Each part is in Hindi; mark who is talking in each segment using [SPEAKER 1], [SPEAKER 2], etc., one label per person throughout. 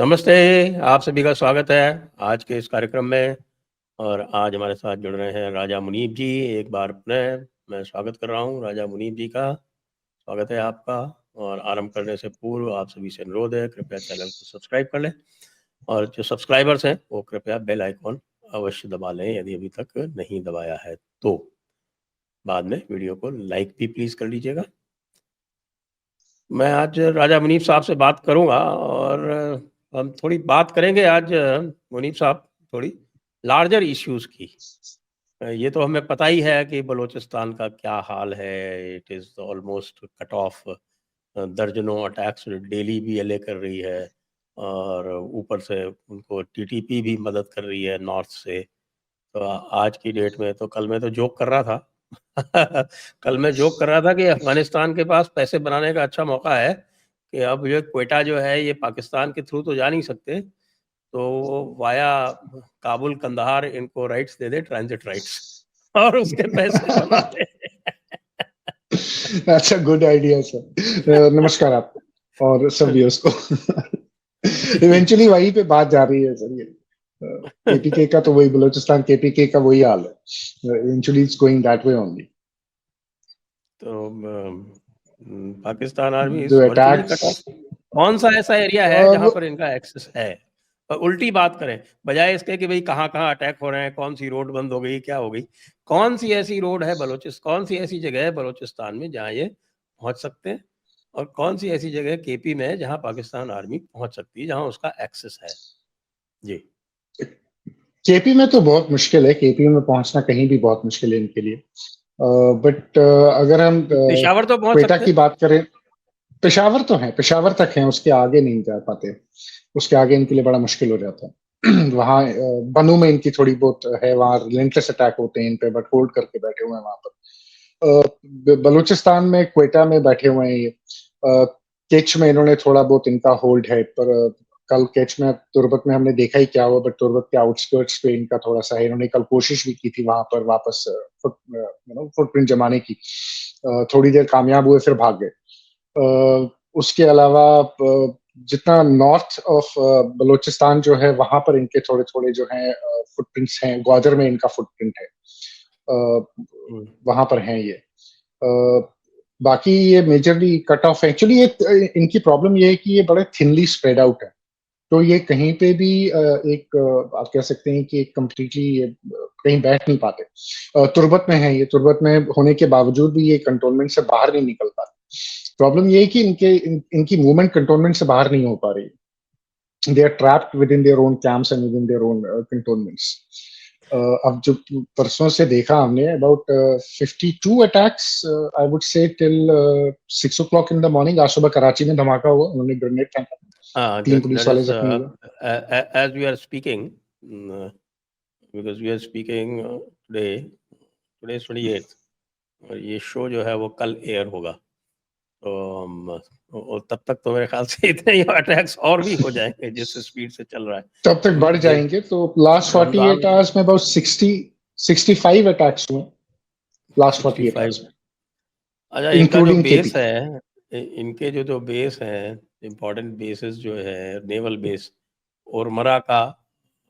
[SPEAKER 1] नमस्ते, आप सभी का स्वागत है आज के इस कार्यक्रम में। और आज हमारे साथ जुड़ रहे हैं राजा मुनीब जी। एक बार पुनः मैं स्वागत कर रहा हूं राजा मुनीब जी का। स्वागत है आपका। और आरंभ करने से पूर्व आप सभी से अनुरोध है, कृपया चैनल को सब्सक्राइब कर लें। और जो सब्सक्राइबर्स हैं वो कृपया बेल आइकॉन अवश्य दबा लें, यदि अभी तक नहीं दबाया है तो। बाद में वीडियो को लाइक भी प्लीज़ कर लीजिएगा। मैं आज राजा मुनीब साहब से बात करूंगा और हम थोड़ी बात करेंगे आज मुनीब साहब, थोड़ी लार्जर इश्यूज की। ये तो हमें पता ही है कि बलूचिस्तान का क्या हाल है। It is almost cut off. दर्जनों अटैक्स डेली भी एलए कर रही है और ऊपर से उनको टीटीपी भी मदद कर रही है नॉर्थ से। तो आज की डेट में तो कल मैं तो जोक कर रहा था कल मैं जोक कर रहा था कि अफगानिस्तान के पास पैसे बनाने का अच्छा मौका है कि अब ये क्वेटा जो है ये पाकिस्तान के थ्रू तो जा नहीं सकते, तो वाया काबुल कंधार इनको राइट्स दे दे, ट्रांजिट राइट्स, और उसके पैसे बनाते
[SPEAKER 2] अच्छा, गुड आइडिया सर। नमस्कार आपको और सब व्यूअर्स को। इवेंचुअली वहीं पे बात जा रही है सर। ये केपीके का तो वही, बलूचिस्तान केपीके का वही हाल है। Eventually it's going that way only.
[SPEAKER 1] तो पाकिस्तान आर्मी इज
[SPEAKER 2] जो
[SPEAKER 1] वर्चुअली कट
[SPEAKER 2] अटैक्स,
[SPEAKER 1] ऑफ। कौन सा ऐसा एरिया है जहां पर इनका एक्सेस है? और उल्टी बात करें, बजाय इसके कि भाई कहाँ कहाँ अटैक हो रहे हैं, कौन सी रोड बंद हो गई, क्या हो गई, कौन सी ऐसी रोड है कौन सी ऐसी जगह है बलूचिस्तान में जहाँ ये पहुंच सकते हैं, और कौन सी ऐसी जगह केपी में है जहाँ पाकिस्तान आर्मी पहुंच सकती है, जहाँ उसका एक्सेस है? जी।
[SPEAKER 2] केपी में तो बहुत मुश्किल है। केपी में पहुंचना कहीं भी बहुत मुश्किल है इनके लिए। बट अगर हम
[SPEAKER 1] पेशावर तो पहुंच
[SPEAKER 2] क्वेटा
[SPEAKER 1] सकते
[SPEAKER 2] की
[SPEAKER 1] हैं।
[SPEAKER 2] बात करें, पेशावर तो है, पेशावर तक है, उसके आगे नहीं जा पाते। उसके आगे इनके लिए बड़ा मुश्किल हो जाता है। वहाँ बनू में इनकी थोड़ी बहुत है, वहाँ रिलेंटलेस अटैक होते हैं इन पे, बट होल्ड करके बैठे हुए हैं वहां पर। बलूचिस्तान में, क्वेटा में बैठे हुए हैं ये। केच में इन्होंने थोड़ा बहुत इनका होल्ड है, पर कल केच में, तुर्बत में हमने देखा ही क्या हुआ। बट तुर्बत के आउटस्कर्ट्स पे इनका थोड़ा सा है। इन्होंने कल कोशिश भी की थी वहां पर वापस फुटप्रिंट जमाने की। थोड़ी देर कामयाब हुए, फिर भाग गए। उसके अलावा जितना नॉर्थ ऑफ बलूचिस्तान जो है, वहां पर इनके थोड़े थोड़े जो है फुटप्रिंट्स हैं। ग्वादर में इनका फुटप्रिंट है, वहां पर हैं ये। बाकी ये मेजरली कट ऑफ है। एक्चुअली ये इनकी प्रॉब्लम ये है कि ये बड़े थिनली स्प्रेड आउट है। तो ये कहीं पे भी एक आप कह सकते हैं कि एक कम्प्लीटली कहीं बैठ नहीं पाते। तुर्बत में है ये, तुर्बत में होने के बावजूद भी ये कंटोनमेंट से बाहर नहीं निकल पाते। प्रॉब्लम ये है कि इनकी मूवमेंट कंटोनमेंट से बाहर नहीं हो पा रही। They are trapped within their own camps and within their own cantonments. अब जो परसों से देखा हमने, about 52 attacks, I would say till 6 o'clock in the morning. आज सुबह कराची में धमाका हुआ, उन्होंने ग्रेनेड फेंका, 3 पुलिस
[SPEAKER 1] That
[SPEAKER 2] वाले
[SPEAKER 1] is
[SPEAKER 2] जख्मी हुए।
[SPEAKER 1] as we are speaking, because we are speaking today. Today is 28th, और ये शो जो है वो कल एयर होगा। तो और तब तक तो मेरे ख्याल से इतने ही अटैक्स और भी हो जाएंगे जिस स्पीड से चल रहा है।
[SPEAKER 2] तब तक बढ़
[SPEAKER 1] ये
[SPEAKER 2] जाएंगे। तो लास्ट 48
[SPEAKER 1] रमजान
[SPEAKER 2] आवर्स में अबाउट 65 अटैक्स हुए लास्ट 48
[SPEAKER 1] 65।
[SPEAKER 2] आवर्स में,
[SPEAKER 1] अच्छा, इनका जो
[SPEAKER 2] इंक्लूडिंग केपी।
[SPEAKER 1] बेस है, इनके जो बेस हैं, इम्पोर्टेंट बेसिस जो है, नेवल बेस ओरमरा का,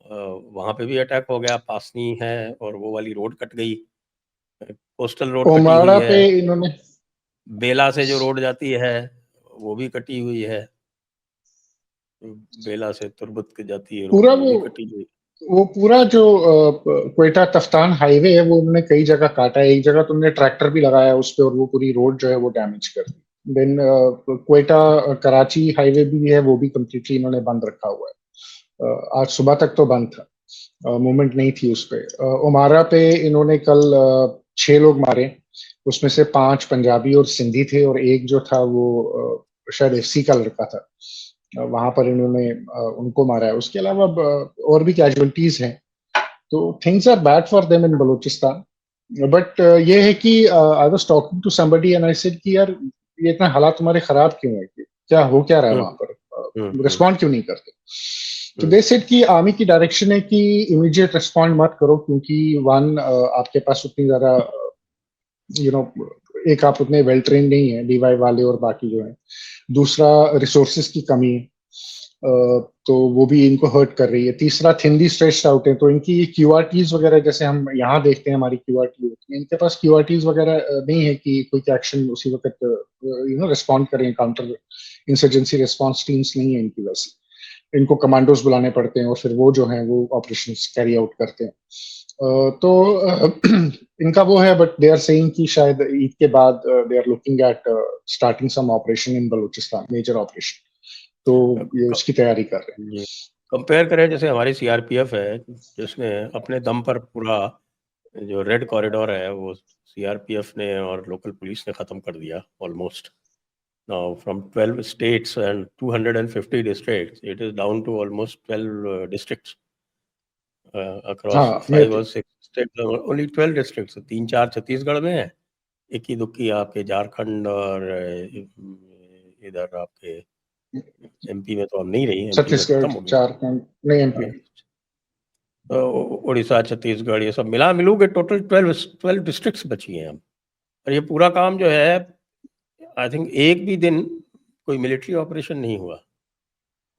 [SPEAKER 1] वहाँ पे भी अटैक हो गया। पासनी है और वो वाली रोड कट गई, कोस्टल रोड कटी हुई
[SPEAKER 2] ओमाड़ा
[SPEAKER 1] है।
[SPEAKER 2] पे इन्होंने,
[SPEAKER 1] बेला से जो रोड जाती है वो भी कटी हुई है। बेला से तुर्बत के जाती है रोड,
[SPEAKER 2] पूरा
[SPEAKER 1] वो भी कटी हुई।
[SPEAKER 2] वो पूरा जो क्वेटा तफ्तान हाईवे है, वो उन्होंने कई जगह काटा है। एक जगह तुमने ट्रैक्टर भी लगाया उस पे, और वो पूरी रोड जो है वो डैमेज कर दी। देन क्वेटा कराची हाईवे भी है, वो भी कम्प्लीटली इन्होंने बंद रखा हुआ है। आज सुबह तक तो बंद था, मूवमेंट नहीं थी उस पे। ओमारा पे इन्होंने कल 6 लोग मारे, उसमें से 5 पंजाबी और सिंधी थे, और एक जो था वो शायद एफसी का लड़का था। वहां पर इन्होंने उनको मारा है। उसके अलावा और भी कैजुअलिटीज हैं। तो things are bad for them in Balochistan. But ये है कि I was talking to somebody and I said कि यार, ये इतना हालात तुम्हारे खराब क्यों है? क्या हो क्या रहा है वहां
[SPEAKER 1] हम्म,
[SPEAKER 2] पर?
[SPEAKER 1] हम्म,
[SPEAKER 2] रिस्पॉन्ड क्यों नहीं करते? तो
[SPEAKER 1] हम्म,
[SPEAKER 2] दे सेड कि आर्मी की डायरेक्शन है कि इमीडिएट रिस्पॉन्ड मत करो, क्योंकि वन, आपके पास उतनी ज्यादा यू नो एक आप उतने वेल ट्रेन नहीं है, डीवाई वाले और बाकी जो है। दूसरा, रिसोर्सेज की कमी है। तो वो भी इनको हर्ट कर रही है। तीसरा, थिनली स्ट्रेच्ड आउट है, तो इनकी क्यूआरटीज वगैरह जैसे हम यहाँ देखते हैं हमारी क्यूआरटी होती है, इनके पास क्यूआरटीज वगैरह नहीं है कि कोई एक्शन उसी वक्त रिस्पॉन्ड करें। काउंटर इंसर्जेंसी रिस्पॉन्स टीम्स नहीं है इनकी, वैसे इनको कमांडोज बुलाने पड़ते हैं और फिर वो जो है वो ऑपरेशंस कैरी आउट करते हैं। तो इनका वो है, बट दे आर सेइंग कि शायद ईद के बाद they are looking at starting some operation in Balochistan, major operation, तो ये उसकी तैयारी कर रहे हैं।
[SPEAKER 1] जी, कंपेयर करें जैसे हमारी सीआरपीएफ है जिसने अपने दम पर पूरा जो रेड कॉरिडोर है वो सीआरपीएफ ने और लोकल पुलिस ने खत्म कर दिया almost. Now from 12 states and 250 districts, it is down to almost 12 districts across
[SPEAKER 2] हाँ,
[SPEAKER 1] 5 or 6 states, only 12 districts। 3-4 Chhattisgarh में है, इक्की दुक्की आपके झारखंड और इधर आपके एमपी में तो अब नहीं रही, एमपी में
[SPEAKER 2] छत्तीसगढ़,
[SPEAKER 1] खत्म हो गई।
[SPEAKER 2] झारखंड, नहीं एमपी।
[SPEAKER 1] उड़ीसा, छत्तीसगढ़, ये सब मिला मिलू के टोटल 12 डिस्ट्रिक्ट्स बची हैं अब। और ये पूरा काम जो है, आई थिंक एक भी दिन कोई मिलिट्री ऑपरेशन नहीं हुआ,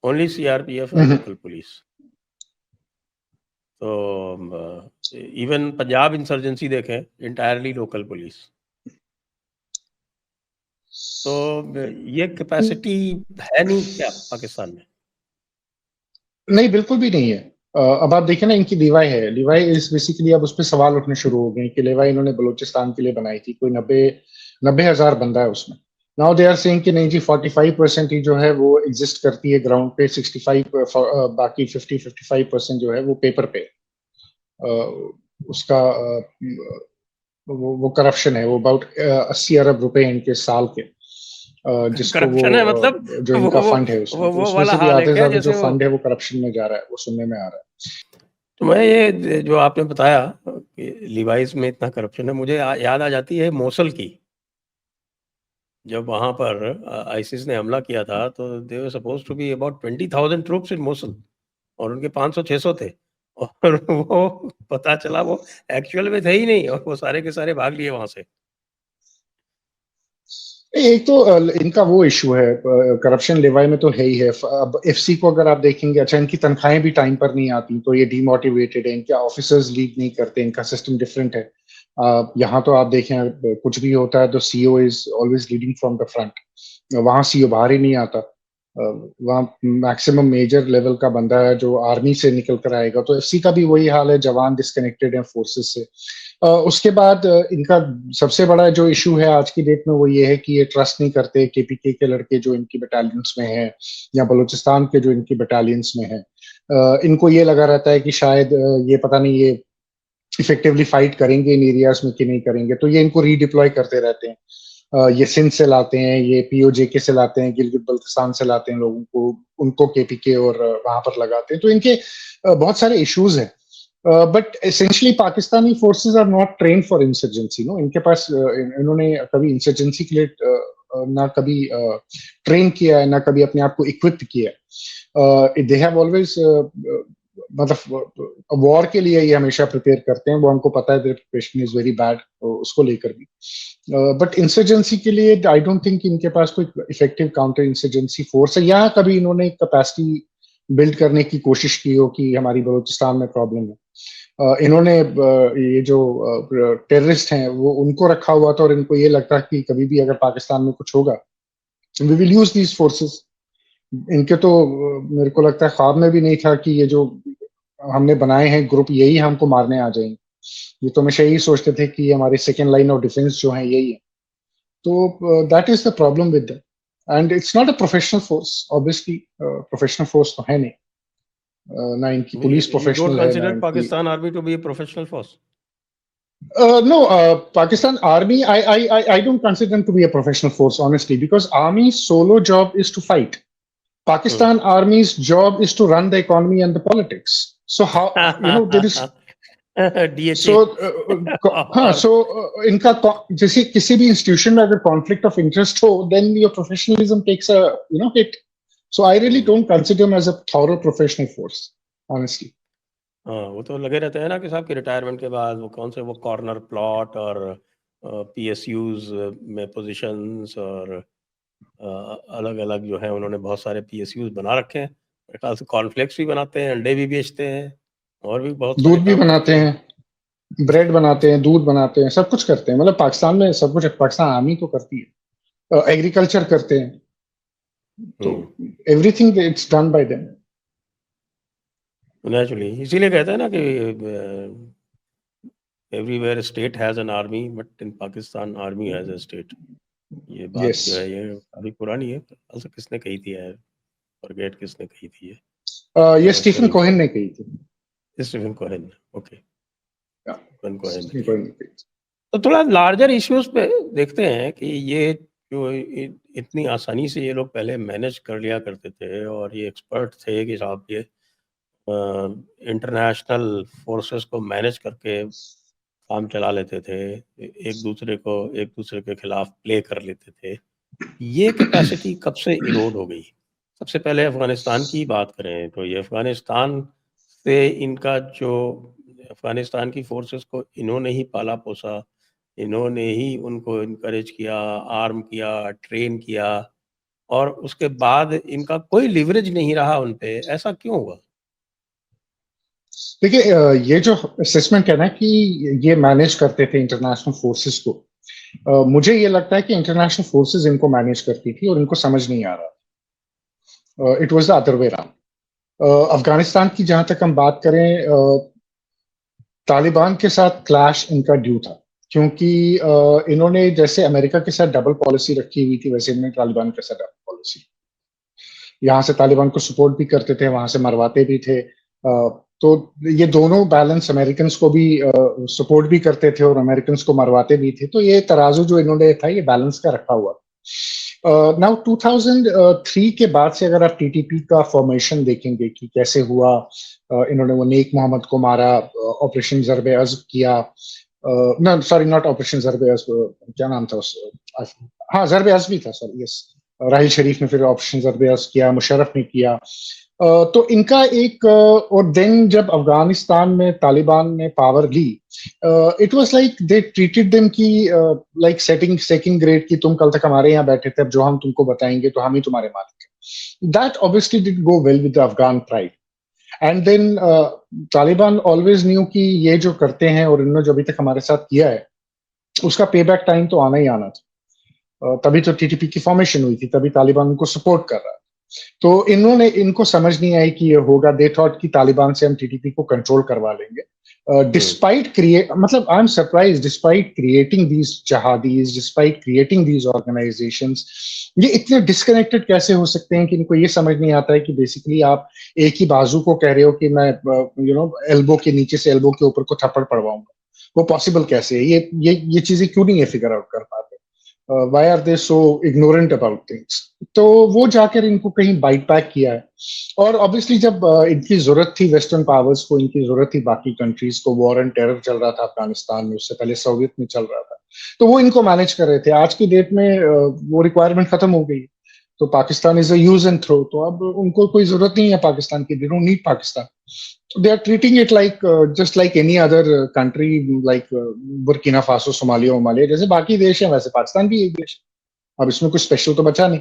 [SPEAKER 1] only CRPF and local police. तो इवन पंजाब इंसर्जेंसी देखें, इंटायरली लोकल पुलिस। तो ये कैपेसिटी है नहीं क्या पाकिस्तान में?
[SPEAKER 2] नहीं, बिल्कुल भी नहीं है। अब आप देखें ना, इनकी लीवाई है, लीवाई इस बेसिकली अब उस पर सवाल उठने शुरू हो गए कि लीवाई इन्होंने बलूचिस्तान के लिए बनाई थी, कोई 90,000 बंदा है उसमें। नाउ दे आर सेइंग कि नहीं जी, 45% ही जो है वो एग्जिस्ट करती है ग्राउंड पे, 65 बाकी 55% जो है वो पेपर पे उसका वो करप्शन है। वो अबाउट 80 अरब रुपए इनके साल के, जिसको
[SPEAKER 1] करप्शन है मतलब
[SPEAKER 2] जो इनका फंड है उसमें, तो
[SPEAKER 1] वो
[SPEAKER 2] उसमें
[SPEAKER 1] वाला
[SPEAKER 2] से भी
[SPEAKER 1] हाल है
[SPEAKER 2] आधे से
[SPEAKER 1] क्या
[SPEAKER 2] ज्यादा जो
[SPEAKER 1] जैसे
[SPEAKER 2] फंड है वो करप्शन में जा रहा है, वो सुनने में आ रहा है।
[SPEAKER 1] तो मैं ये जो आपने बताया कि लिवाइस में इतना करप्शन है, मुझे याद आ जाती है मोसल की। जब वहां पर आईसिस ने हमला किया था तो they were suppose to be about 20,000 troops in Mosul, और उनके 500-600 थे। और वो पता चला वो एक्चुअल में थे ही नहीं, और वो सारे के सारे भाग लिए वहां से।
[SPEAKER 2] एक तो इनका वो इशू है, करप्शन लेवाई में तो है ही है। अब एफसी को अगर आप देखेंगे, अच्छा इनकी तनख्वाहें भी टाइम पर नहीं आती, तो ये डीमोटिवेटेड है, इनके ऑफिसर्स लीड नहीं करते, इनका सिस्टम डिफरेंट है। यहाँ तो आप देखें, कुछ भी होता है तो CEO is always leading from the front, वहां सीईओ बाहर ही नहीं आता। वहाँ मैक्सिमम मेजर लेवल का बंदा है जो आर्मी से निकल कर आएगा। तो एफसी का भी वही हाल है, जवान डिस्कनेक्टेड है फोर्सेस से। उसके बाद इनका सबसे बड़ा जो इशू है आज की डेट में वो ये है कि ये ट्रस्ट नहीं करते केपीके के लड़के जो इनकी बटालियंस में हैं, या बलूचिस्तान के जो इनकी बटालियंस में हैं। इनको ये लगा रहता है कि शायद ये पता नहीं ये इफेक्टिवली फाइट करेंगे इन एरियाज में कि नहीं करेंगे, तो ये इनको रीडिप्लॉय करते रहते हैं। ये सिंध से लाते हैं, ये पीओजेके से लाते हैं, गिलगित बल्तिस्तान से लाते हैं लोगों को, उनको केपीके और वहां पर लगाते हैं। तो इनके बहुत सारे इश्यूज हैं। But essentially Pakistani forces are not train for insurgency, no. इनके पास इन्होंने कभी इंसर्जेंसी के लिए ना कभी ट्रेन किया है, ना कभी अपने आप को इक्विप किया है। दे हैव ऑलवेज, मतलब वॉर के लिए ये हमेशा प्रिपेयर करते हैं, वो हमको पता है प्रिपरेशन इज वेरी बैड उसको लेकर भी। बट इंसर्जेंसी के लिए आई डोंट थिंक इनके पास कोई इफेक्टिव काउंटर इंसर्जेंसी फोर्स है। यहाँ कभी इन्होंने कैपेसिटी बिल्ड करने की कोशिश की हो कि हमारी बलूचिस्तान में प्रॉब्लम है। इन्होंने ये जो टेररिस्ट हैं वो उनको रखा हुआ था, और इनको ये लगता है कि कभी भी अगर पाकिस्तान में कुछ होगा we will use these forces. इनके तो मेरे को लगता है ख्वाब में भी नहीं था कि ये जो हमने बनाए हैं ग्रुप यही हमको मारने आ जाएंगे। ये तो हमेशा यही सोचते थे कि हमारी सेकेंड लाइन ऑफ डिफेंस जो है यही है। तो that is the problem with that, and it's not a professional force, obviously professional force तो है नहीं। ना इनकी पुलिस
[SPEAKER 1] You don't
[SPEAKER 2] प्रोफेशनल है, ना
[SPEAKER 1] consider
[SPEAKER 2] इनकी
[SPEAKER 1] Pakistan Army to be a professional force?
[SPEAKER 2] No, Pakistan Army, I don't consider them to be a professional force, honestly, because Army's solo job is to fight. Pakistan Army's job is to run the economy and the politics. So how, there is
[SPEAKER 1] DHA.
[SPEAKER 2] so हाँ, so इनका जैसे किसी भी इंस्टीट्यूशन में अगर कॉन्फ्लिक्ट ऑफ इंटरेस्ट हो, then your professionalism takes a hit. So I really don't consider them as a thorough professional force, honestly.
[SPEAKER 1] हाँ, वो तो लगे रहते हैं ना कि साहब की रिटायरमेंट के बाद वो कौन से वो कॉर्नर प्लॉट और पीएसयूज में पोजीशंस और अलग अलग जो है उन्होंने बहुत सारे पीएसयूज बना रखे हैं, मेरे ख्याल से कॉर्नफ्लेक्स भी बनाते हैं, अंडे भी बेचते हैं, और भी बहुत सारे
[SPEAKER 2] दूध भी
[SPEAKER 1] काम
[SPEAKER 2] बनाते
[SPEAKER 1] करते हैं।
[SPEAKER 2] हैं, ब्रेड बनाते हैं, दूध बनाते हैं, सब कुछ करते हैं। मतलब पाकिस्तान में सब कुछ, पाकिस्तान आर्मी तो करती है, एग्रीकल्चर करते हैं, तो everything it's done by them.
[SPEAKER 1] Naturally इसीलिए कहते हैं ना कि everywhere state has an army, but in Pakistan army has a state. ये बात
[SPEAKER 2] यस,
[SPEAKER 1] जो है ये काफी पुरानी है, also किसने कही थी यार, फॉरगेट किसने कही थी ये।
[SPEAKER 2] ये स्टीफन
[SPEAKER 1] स्टोरी
[SPEAKER 2] कोहेन ने कही थी।
[SPEAKER 1] Stephen Cohen, okay, Stephen Cohen ने
[SPEAKER 2] स्टीफन
[SPEAKER 1] कही।
[SPEAKER 2] कोहेन ने कही थी।
[SPEAKER 1] तो थोड़ा लार्जर इश्यूज पे देखते हैं कि ये जो इतनी आसानी से ये लोग पहले मैनेज कर लिया करते थे, और ये एक्सपर्ट थे कि साहब ये इंटरनेशनल फोर्सेस को मैनेज करके काम चला लेते थे, एक दूसरे के खिलाफ प्ले कर लेते थे। ये कैपेसिटी कब से इरोड हो गई? सबसे पहले अफगानिस्तान की बात करें तो ये अफगानिस्तान से इनका जो, अफगानिस्तान की फोर्सेस को इन्होंने ही पाला पोसा, इन्होंने ही उनको इनकरेज किया, आर्म किया, ट्रेन किया, और उसके बाद इनका कोई लिवरेज नहीं रहा उन पे। ऐसा क्यों हुआ?
[SPEAKER 2] देखिए, ये जो असेसमेंट है ना कि ये मैनेज करते थे इंटरनेशनल फोर्सेस को, मुझे ये लगता है कि इंटरनेशनल फोर्सेस इनको मैनेज करती थी और इनको समझ नहीं आ रहा। It was the other way around. Afghanistan की जहां तक हम बात करें, तालिबान के साथ क्लैश इनका ड्यू था, क्योंकि इन्होंने जैसे अमेरिका के साथ डबल पॉलिसी रखी हुई थी, वैसे इन्होंने तालिबान के साथ डबल पॉलिसी। यहाँ से तालिबान को सपोर्ट भी करते थे, वहां से मरवाते भी थे। तो ये दोनों बैलेंस, अमेरिकन को भी सपोर्ट भी करते थे और अमेरिकन को मरवाते भी थे। तो ये तराजू जो इन्होंने था, ये बैलेंस का रखा हुआ। नाउ 2003 के बाद से अगर आप टीटीपी का फॉर्मेशन देखेंगे कि कैसे हुआ, इन्होंने वो नेक मोहम्मद को मारा, ऑपरेशन ज़रब अज़्ब किया, ना सॉरी नॉट ऑपरेशन ज़रब अज़्ब, क्या नाम था उस, हाँ ज़रब अज़्ब भी था, सॉरी, यस। राहिल शरीफ ने फिर ऑपरेशन ज़रब अज़्ब किया, मुशर्रफ ने किया। तो इनका एक, और देन जब अफगानिस्तान में तालिबान ने पावर ली, it was like they treated them की लाइक सेटिंग सेकंड ग्रेड की, तुम कल तक हमारे यहाँ बैठे थे, अब जो हम तुमको बताएंगे तो हम ही तुम्हारे मालिक हैं। That obviously did go well with the Afghan pride. And then Taliban always knew कि ये जो करते हैं और इन्होंने जो अभी तक हमारे साथ किया है, उसका पे बैक टाइम तो आना ही आना था। तभी तो टीटीपी की फॉर्मेशन हुई थी, तभी तालिबान उनको सपोर्ट कर रहा है। तो इन्होंने, इनको समझ नहीं आई कि ये होगा। दे थॉट कि तालिबान से हम टीटीपी को कंट्रोल करवा लेंगे। डिस्पाइट क्रिएट, मतलब I am surprise, despite creating these jihadis, despite creating these organisations, ये इतने डिस्कनेक्टेड कैसे हो सकते हैं कि इनको ये समझ नहीं आता है कि बेसिकली आप एक ही बाजू को कह रहे हो कि मैं एल्बो के नीचे से एल्बो के ऊपर को थप्पड़ पड़वाऊंगा। वो पॉसिबल कैसे है? ये चीजें क्यों नहीं है फिगर आउट कर पाते? Why are they so ignorant about things? तो वो जाकर इनको कहीं बाइट बैक किया है। और ऑब्वियसली जब इनकी जरूरत थी वेस्टर्न पावर्स को, इनकी जरूरत थी बाकी कंट्रीज को, वॉर एंड टेरर चल रहा था अफगानिस्तान में, उससे पहले सोवियत में चल रहा था, तो वो इनको मैनेज कर रहे थे। आज की डेट में वो रिक्वायरमेंट खत्म हो गई, तो Pakistan is a use and throw. तो अब उनको कोई जरूरत नहीं है पाकिस्तान की, they don't need Pakistan. They are treating it like just like any other country, like Burkina Faso, Somalia, ओमालिया, जैसे बाकी देश है वैसे पाकिस्तान भी एक देश है। अब इसमें कुछ स्पेशल तो बचा नहीं,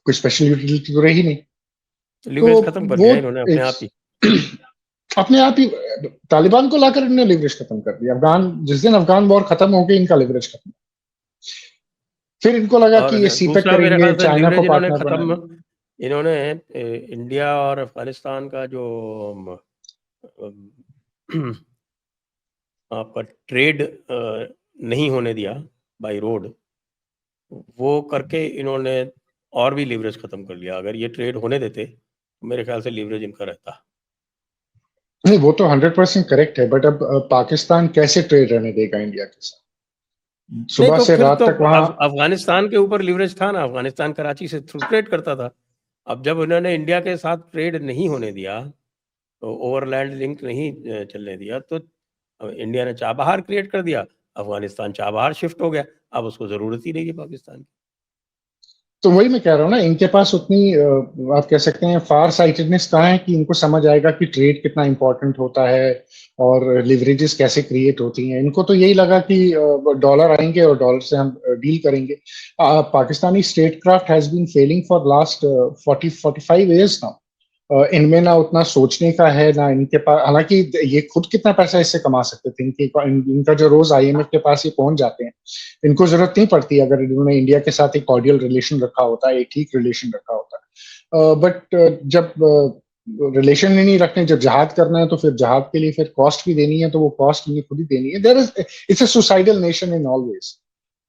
[SPEAKER 2] कोई स्पेशल यूटिलिटी तो रही नहीं। तो
[SPEAKER 1] लिवरेज खत्म कर
[SPEAKER 2] वो
[SPEAKER 1] लिया इन्होंने अपने आप ही।
[SPEAKER 2] अपने आप ही तालिबान को लाकर इन्होंने लिवरेज खत्म कर दिया। जिस दिन अफगान वॉर खत्म हो गई, इनका लिवरेज खत्म। फिर इनको लगा
[SPEAKER 1] और
[SPEAKER 2] कि ये सीपेक
[SPEAKER 1] दूसरा मेरे
[SPEAKER 2] करेंगे,
[SPEAKER 1] ख्याल से
[SPEAKER 2] चाइना को
[SPEAKER 1] लिवरेज इन्होंने
[SPEAKER 2] पार्टनर
[SPEAKER 1] खत्म,
[SPEAKER 2] बनाएंगे।
[SPEAKER 1] इन्होंने इंडिया और अफगानिस्तान का जो अम, आपका ट्रेड नहीं होने दिया बाय रोड, वो करके इन्होंने और भी लिवरेज खत्म कर लिया। अगर ये ट्रेड होने देते तो मेरे ख्याल से लिवरेज इनका रहता।
[SPEAKER 2] नहीं, वो तो 100% करेक्ट है, बट अब पाकिस्तान कैसे ट्रेड रहने देगा इंडिया के साथ?
[SPEAKER 1] नहीं
[SPEAKER 2] सुबह
[SPEAKER 1] तो
[SPEAKER 2] से
[SPEAKER 1] फिर
[SPEAKER 2] रात
[SPEAKER 1] तो
[SPEAKER 2] तक वहां।
[SPEAKER 1] अफगानिस्तान के ऊपर लिवरेज था ना, अफगानिस्तान कराची से थ्रू ट्रेड करता था। अब जब उन्होंने इंडिया के साथ ट्रेड नहीं होने दिया, तो ओवरलैंड लिंक नहीं चलने दिया, तो इंडिया ने चाबहार क्रिएट कर दिया, अफगानिस्तान चाबहार शिफ्ट हो गया। अब उसको जरूरत ही नहीं है पाकिस्तान की।
[SPEAKER 2] तो वही मैं कह रहा हूँ ना, इनके पास उतनी आप कह सकते हैं फार साइटेडनेस कहाँ है कि इनको समझ आएगा कि ट्रेड कितना इंपॉर्टेंट होता है और लिवरेजेस कैसे क्रिएट होती हैं। इनको तो यही लगा कि डॉलर आएंगे और डॉलर से हम डील करेंगे। Pakistani statecraft has been failing for last 40-45 years now. इनमें ना उतना सोचने का है ना इनके पास, हालांकि ये खुद कितना पैसा इससे कमा सकते थे, इनका जो रोज आईएमएफ के पास ये पहुंच जाते हैं, इनको जरूरत नहीं पड़ती अगर इन्होंने इंडिया के साथ एक कॉर्डियल रिलेशन रखा होता, एक ठीक रिलेशन रखा होता। बट जब रिलेशन ही नहीं रखने, जब जहाद करना है तो फिर जहाद के लिए फिर कॉस्ट भी देनी है, तो वो कॉस्ट इन्हें खुद ही देनी है। There is, it's a suicidal nation in always.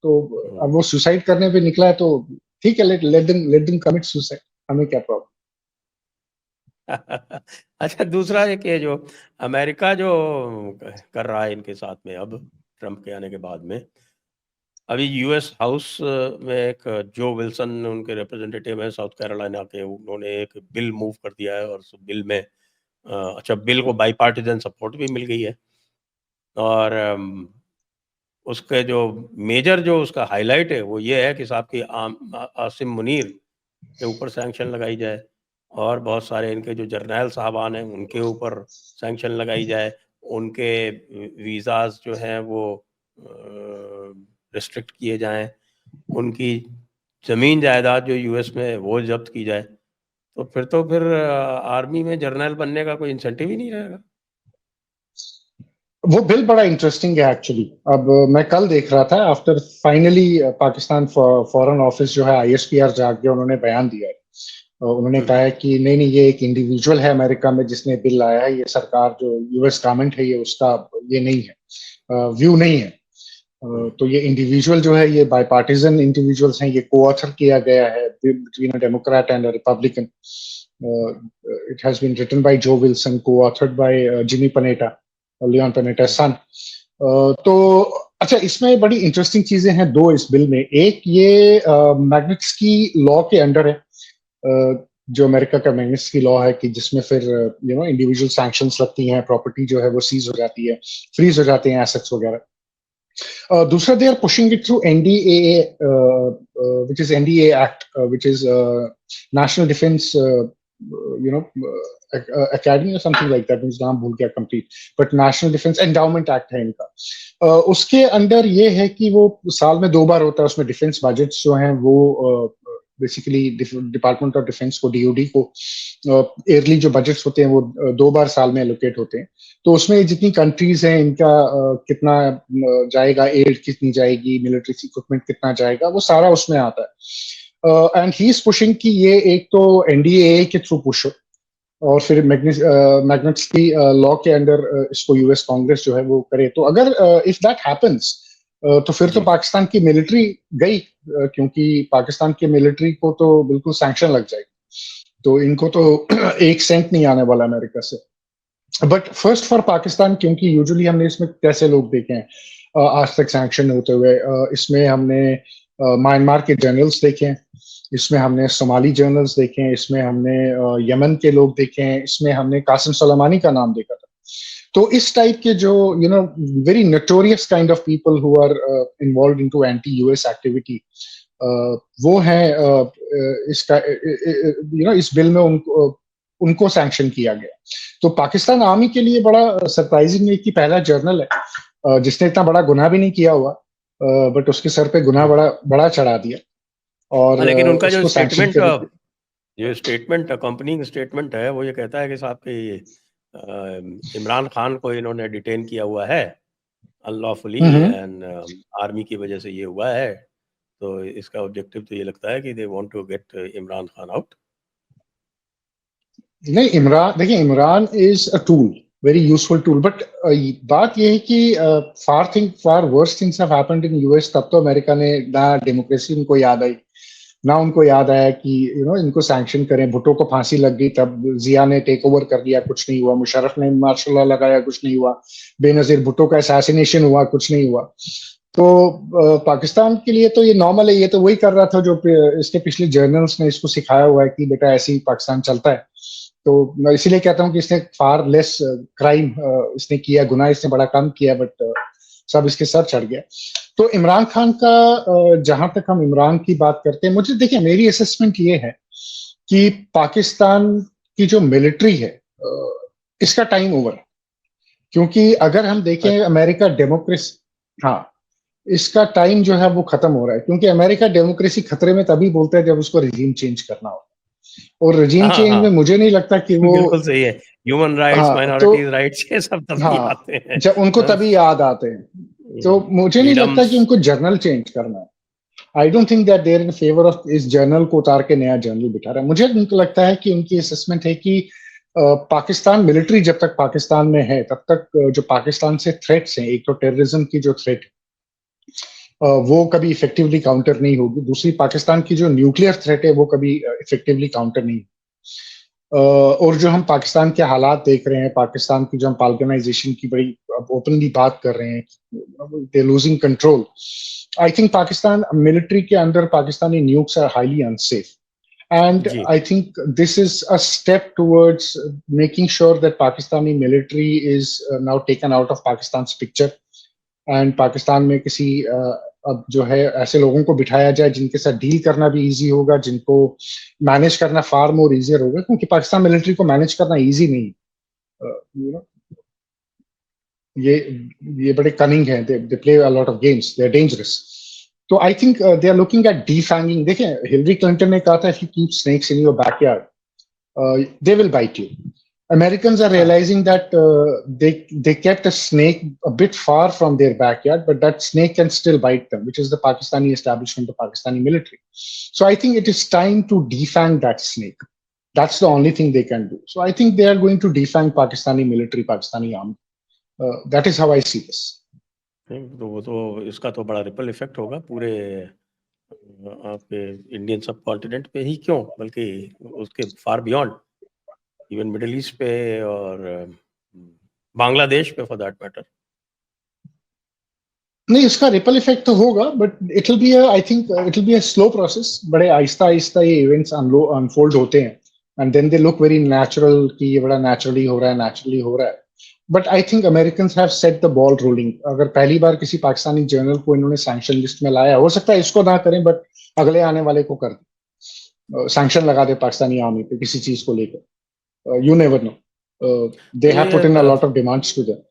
[SPEAKER 2] तो अब वो सुसाइड करने पे निकला है तो ठीक है, लेट देम कमिट सुसाइड, हमें क्या प्रॉब्लम।
[SPEAKER 1] अच्छा, दूसरा एक ये जो अमेरिका जो कर रहा है इनके साथ में, अब ट्रम्प के आने के बाद में, अभी यूएस हाउस में एक जो विल्सन उनके रिप्रेजेंटेटिव हैं साउथ कैरोलिना के, उन्होंने एक बिल मूव कर दिया है और उस बिल में अच्छा, बिल को बाईपार्टिजन सपोर्ट भी मिल गई है और उसके जो मेजर जो उसका हाईलाइट है वो ये है कि साहब की आसिम मुनीर के ऊपर सैंक्शन लगाई जाए और बहुत सारे इनके जो जर्नैल साहबान हैं उनके ऊपर सैंक्शन लगाई जाए, उनके वीज़ाज जो हैं वो रिस्ट्रिक्ट किए जाएं, उनकी ज़मीन जायदाद जो यूएस में वो जब्त की जाए। तो फिर आर्मी में जर्नल बनने का कोई इंसेंटिव ही नहीं रहेगा।
[SPEAKER 2] वो बिल बड़ा इंटरेस्टिंग है एक्चुअली। अब मैं कल देख रहा था, after finally Pakistan foreign office जो है आईएसपीआर जाग गया, उन्होंने बयान दिया है। उन्होंने कहा है कि नहीं नहीं, ये एक इंडिविजुअल है अमेरिका में जिसने बिल लाया है, ये सरकार जो यूएस गवर्नमेंट है ये उसका ये नहीं है, व्यू नहीं है। तो ये इंडिविजुअल जो है ये बाईपार्टिजन इंडिविजुअल्स हैं, ये को ऑथर किया गया है between a Democrat and a Republican. It has been written by Joe Wilson, co authored by Jimmy Panetta, Leon Panetta son. तो अच्छा, इसमें बड़ी इंटरेस्टिंग चीजें हैं दो इस बिल में। एक ये मैग्निट्स्की लॉ के अंडर है, जो अमेरिका का मैग्निट्स्की लॉ है कि जिसमें फिर इंडिविजुअल सैंक्शंस लगती हैं, प्रॉपर्टी जो है वो सीज हो जाती है, फ्रीज हो जाते हैं एसेट्स वगैरह। दूसरा, they are pushing it through NDAA, which is NDA Act, which is National Defense, Academy or something like that, मुझे नाम भूल गया complete, but national defence endowment act है इनका। उसके अंडर ये है कि वो साल में 2 बार होता है, उसमें डिफेंस बजट्स जो हैं वो बेसिकली डिपार्टमेंट ऑफ डिफेंस को, डीओडी को, ईयरली जो बजट्स होते हैं वो 2 बार साल में एलोकेट होते हैं। तो उसमें जितनी कंट्रीज हैं इनका कितना जाएगा, एड कितनी जाएगी, मिलिट्री इक्विपमेंट कितना जाएगा, वो सारा उसमें आता है। एंड ही इज पुशिंग कि ये एक तो एनडीए के थ्रू पुश हो, और फिर मैग्निट्स्की लॉ के अंडर इसको यूएस कांग्रेस जो है वो करे। तो अगर इफ दैट हैपेंस तो फिर तो पाकिस्तान की मिलिट्री गई, क्योंकि पाकिस्तान की मिलिट्री को तो बिल्कुल सैंक्शन लग जाएगी, तो इनको तो 1 सेंट नहीं आने वाला अमेरिका से। बट फर्स्ट फॉर पाकिस्तान, क्योंकि यूजुअली हमने इसमें कैसे लोग देखे हैं आज तक सैंक्शन होते हुए, इसमें हमने म्यांमार के जनरल्स देखे हैं, इसमें हमने सोमाली जनरल्स देखे हैं, इसमें हमने यमन के लोग देखे हैं, इसमें हमने कासिम सुलेमानी का नाम देखा था। तो इस टाइप के जो very notorious kind of people who are involve into anti US activity, वो है इसका इस बिल में उनको सैंक्शन किया गया। तो पाकिस्तान आर्मी के लिए बड़ा सरप्राइजिंग है कि पहला जर्नल है जिसने इतना बड़ा गुनाह भी नहीं किया हुआ, बट उसके सर पे गुनाह बड़ा बड़ा चढ़ा दिया। और
[SPEAKER 1] लेकिन उनका जो
[SPEAKER 2] स्टेटमेंट
[SPEAKER 1] कंपनी स्टेटमेंट है वो ये कहता है कि साहब के इमरान खान को इन्होंने डिटेन किया हुआ है अनलॉफुली एंड आर्मी की वजह से ये हुआ है। तो इसका ऑब्जेक्टिव तो ये लगता है कि they want to get Imran Khan out.
[SPEAKER 2] नहीं, इमरान, देखिए, Imran is a tool, very useful tool, but बात यह है कि far worse things have happened in US. तब तो अमेरिका ने ना डेमोक्रेसी उनको याद आई, ना उनको याद आया कि इनको सैंक्शन करें। भुट्टो को फांसी लग गई, तब जिया ने टेक ओवर कर लिया, कुछ नहीं हुआ। मुशर्रफ ने मार्शल लॉ लगाया, कुछ नहीं हुआ। बेनजीर भुट्टो का असैसिनेशन हुआ, कुछ नहीं हुआ। तो पाकिस्तान के लिए तो ये नॉर्मल है, ये तो वही कर रहा था जो इसके पिछले जर्नल्स ने इसको सिखाया हुआ है कि बेटा ऐसे ही पाकिस्तान चलता है। तो मैं इसीलिए कहता हूँ कि इसने फार लेस क्राइम इसने किया, गुनाह इसने बड़ा कम किया, बट सब इसके सर चढ़ गया। तो इमरान खान का जहां तक हम इमरान की बात करते हैं, मुझे देखिए, मेरी असेसमेंट ये है कि पाकिस्तान की जो मिलिट्री है इसका टाइम ओवर है। क्योंकि अगर हम देखें अमेरिका डेमोक्रेसी, हाँ, इसका टाइम जो है वो खत्म हो रहा है। क्योंकि अमेरिका डेमोक्रेसी खतरे में तभी बोलता है जब उसको रिजीम चेंज करना हो। और रजीम
[SPEAKER 1] हाँ
[SPEAKER 2] चेंज
[SPEAKER 1] हाँ
[SPEAKER 2] में मुझे नहीं लगता कि वो
[SPEAKER 1] बिल्कुल सही है। ह्यूमन राइट्स,
[SPEAKER 2] हाँ
[SPEAKER 1] माइनॉरिटीज राइट्स, ये सब तभी
[SPEAKER 2] हाँ
[SPEAKER 1] आते हैं।
[SPEAKER 2] जब उनको तभी याद आते हैं, तो मुझे नहीं लगता कि
[SPEAKER 1] फ्रीडम्स।
[SPEAKER 2] उनको जर्नल चेंज करना है। I don't think that there in favour of इस जर्नल को उतार के नया जर्नल बिठा रहा है। मुझे उनको लगता है कि उनकी असेसमेंट है कि पाकिस्तान मिलिट्री जब तक पाकिस्तान में है तब तक जो पाकिस्तान से थ्रेट्स हैं, एक तो टेररिज्म की जो थ्रेट वो कभी इफेक्टिवली काउंटर नहीं होगी, दूसरी पाकिस्तान की जो न्यूक्लियर थ्रेट है वो कभी इफेक्टिवली काउंटर नहीं। और जो हम पाकिस्तान के हालात देख रहे हैं, पाकिस्तान की जो हम बाल्कनाइजेशन की बड़ी ओपनली बात कर रहे हैं, they losing control. I think Pakistan military के अंदर Pakistani nukes are highly unsafe, and
[SPEAKER 1] जी
[SPEAKER 2] I think this is a step towards making sure that Pakistani military is now taken out of Pakistan's picture, and Pakistan में किसी अब जो है ऐसे लोगों को बिठाया जाए जिनके साथ डील करना भी इजी होगा, जिनको मैनेज करना फार मोर इजियर होगा, क्योंकि पाकिस्तान मिलिट्री को मैनेज करना इजी नहीं। यू नो ये ये बड़े कनिंग हैं, they play a lot of games, they are dangerous. तो I think they are looking at defanging. देखें, हिलरी क्लिंटन ने कहा था if you keep snakes in your backyard they will bite you. Americans are
[SPEAKER 1] हाँ
[SPEAKER 2] realizing that they kept a snake a bit far from their backyard, but that snake can still bite them, which is the Pakistani establishment, the Pakistani military. So I think it is time to defang that snake. That's the only thing they can do. So I think they are going to defang Pakistani military, Pakistani army. That is how I see this.
[SPEAKER 1] तो वो तो इसका तो बड़ा रिपल इफेक्ट होगा पूरे आपके इंडियन सब कॉन्टिनेंट पे ही, क्यों बल्कि उसके far beyond, even middle east पे और बांग्लादेश पे फॉर दैट मैटर।
[SPEAKER 2] नहीं, इसका रिपल इफेक्ट तो होगा, but it will be I think it will be a slow process. बड़े आहिस्ता आहिस्ता ये इवेंट्स अनफोल्ड होते हैं, and then they look very natural कि ये बड़ा नेचुरली हो रहा है, नेचुरली हो रहा है। But I think Americans have set the ball rolling. अगर पहली बार किसी पाकिस्तानी जर्नल को इन्होंने सैंक्शन लिस्ट में लाया, हो सकता है इसको ना करें, बट अगले आने वाले को कर दे, सैंक्शन लगा दे पाकिस्तानी आर्मी पे किसी चीज को लेकर। You never know, they have put in a lot of demands to them.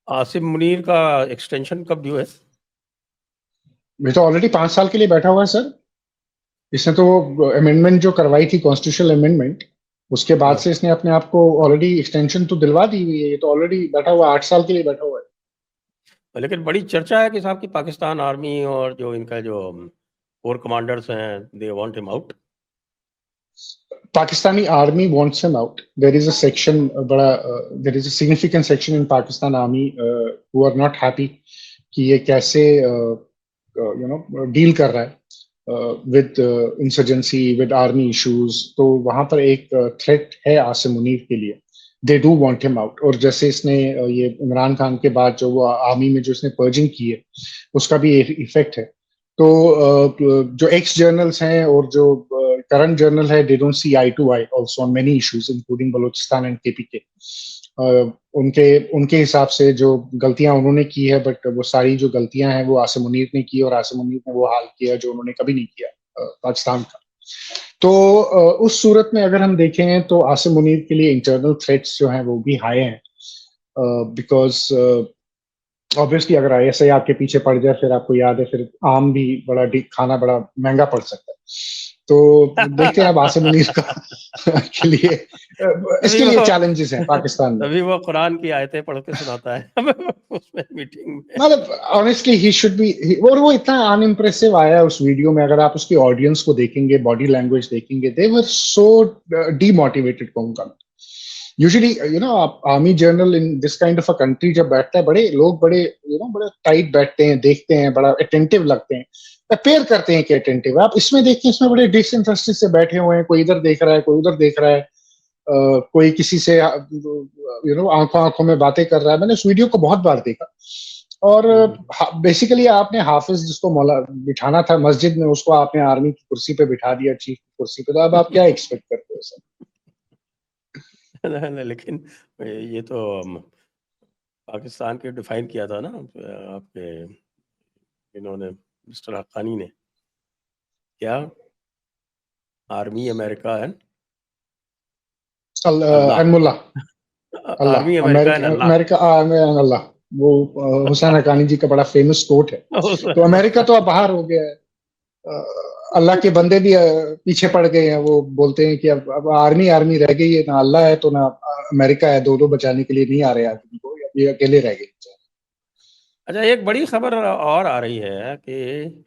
[SPEAKER 1] Asim Munir का एक्सटेंशन कब ड्यू है?
[SPEAKER 2] ये तो ऑलरेडी 5 साल के लिए बैठा हुआ है सर। इसने तो वो अमेंडमेंट जो करवाई थी, कॉन्स्टिट्यूशनल अमेंडमेंट, उसके बाद से इसने अपने आप को ऑलरेडी एक्सटेंशन तो दिलवा दी हुई है। ये तो ऑलरेडी बैठा हुआ 8 साल के लिए बैठा हुआ है।
[SPEAKER 1] लेकिन बड़ी चर्चा है कि साहब की पाकिस्तान आर्मी और जो इनका जो कोर कमांडर्स हैं, they want him out.
[SPEAKER 2] Pakistani army wants him out. There is a section, there is a significant section in Pakistan army who are not happy कि ये कैसे डील कर रहा है with insurgency, with army issues. तो वहां पर एक थ्रेट है आसिम मुनीर के लिए। They do want him out. और जैसे इसने ये इमरान खान के बाद जो वो आर्मी में जो इसने पर्जिंग की है, उसका भी इफेक्ट है। तो जो एक्स जर्नल्स हैं और जो करंट जर्नल है, they don't see eye to eye also on many issues including Balochistan and KPK. उनके उनके हिसाब से जो गलतियां उन्होंने की है, बट वो सारी जो गलतियां हैं वो आसिम मुनीर ने की, और आसिम मुनीर ने वो हाल किया जो उन्होंने कभी नहीं किया पाकिस्तान का। तो उस सूरत में अगर हम देखें तो आसिम मुनीर के लिए इंटरनल थ्रेट्स जो हैं वो भी हाई हैं, बिकॉज ऑब्वियसली अगर आईएसआई आपके पीछे पड़ जाए, फिर आपको याद है, फिर आम भी खाना बड़ा महंगा पड़ सकता है। तो देखते हैं अब आसिम मुनीर का के लिए इसके लिए चैलेंजेस हैं पाकिस्तान में।
[SPEAKER 1] तभी वो कुरान की आयतें पढ़ के सुनाता है उसमें मीटिंग में।
[SPEAKER 2] मतलब ऑनेस्टली ही शुड बी, और वो इतना अनइम्प्रेसिव आया उस वीडियो में। अगर आप उसकी ऑडियंस को देखेंगे, बॉडी लैंग्वेज देखेंगे, दे वर सो डीमोटिवेटेड कहूंगा। Usually army journal in this kind of a country जब बैठता है, बड़े लोग बड़े बड़े टाइट बैठते हैं, देखते हैं, बड़ा अटेंटिव लगते हैं, अपेयर करते हैं कि अटेंटिव। आप इसमें देखते हैं, इसमें बड़े डिसइंटरेस्टेड से बैठे हुए हैं, कोई इधर देख रहा है, कोई उधर देख रहा है, कोई किसी से आंखों आंखों में बातें कर रहा है। मैंने उस वीडियो को बहुत बार देखा। और बेसिकली आपने हाफिज जिसको मौला बिठाना था मस्जिद में, उसको आपने आर्मी की कुर्सी पे बिठा दिया, चीफ की कुर्सी पे। तो अब आप क्या एक्सपेक्ट करते हो सर?
[SPEAKER 1] लेकिन ये तो पाकिस्तान के डिफाइन किया था ना आपके इन्होंने, मिस्टर हक्कानी ने, क्या आर्मी अमेरिका है,
[SPEAKER 2] मुल्ला
[SPEAKER 1] आर्मी अमेरिका एंड
[SPEAKER 2] अमेरिका अल्लाह। वो हुसैन हक्कानी जी का बड़ा फेमस कोट है। तो अमेरिका तो अब बाहर हो गया है, अल्लाह के बंदे भी पीछे पड़ गए हैं। वो बोलते हैं कि अब आर्मी आर्मी रह गई है, ना अल्लाह है तो ना अमेरिका है, दो बचाने के लिए नहीं आ रहे आदमी को, ये अकेले रह गए।
[SPEAKER 1] अच्छा, एक बड़ी खबर और आ रही है कि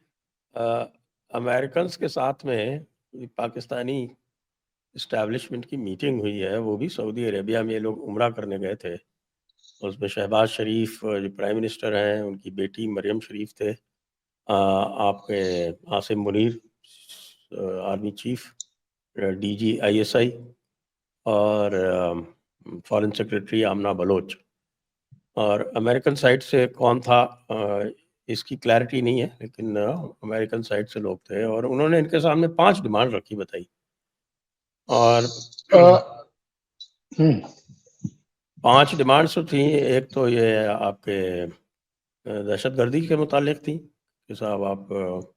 [SPEAKER 1] अमेरिकन्स के साथ में पाकिस्तानी इस्टेब्लिशमेंट की मीटिंग हुई है, वो भी सऊदी अरेबिया में। ये लोग उम्रा करने गए थे, उसमें शहबाज शरीफ जो प्राइम मिनिस्टर हैं, उनकी बेटी मरियम शरीफ थे, आपके Asim Munir army chief, DG ISI, और फॉरेन सेक्रेटरी आमना बलोच। और अमेरिकन साइड से कौन था इसकी क्लैरिटी नहीं है, लेकिन अमेरिकन साइड से लोग थे और उन्होंने इनके सामने 5 डिमांड रखी, बताई। और 5 डिमांड्स तो थी। एक तो ये आपके दहशतगर्दी के मुतालिक थी कि साहब आप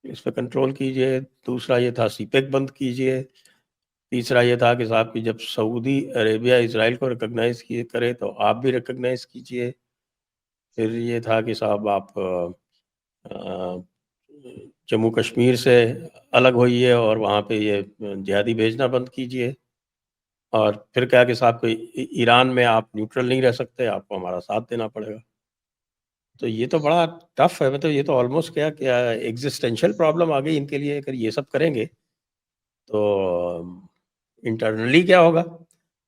[SPEAKER 1] इस पर कंट्रोल कीजिए। दूसरा ये था सीपेक बंद कीजिए। तीसरा ये था कि साहब कि जब सऊदी अरेबिया इजराइल को रिकॉग्नाइज करे तो आप भी रिकॉग्नाइज कीजिए। फिर ये था कि साहब आप जम्मू कश्मीर से अलग होइए और वहाँ पे ये जिहादी भेजना बंद कीजिए। और फिर क्या कि साहब कोई ईरान में आप न्यूट्रल नहीं रह सकते, आपको हमारा साथ देना पड़ेगा। तो ये तो बड़ा टफ है, मतलब ये तो ऑलमोस्ट क्या क्या एग्जिस्टेंशियल प्रॉब्लम आ गई इनके लिए। अगर ये सब करेंगे तो इंटरनली क्या होगा,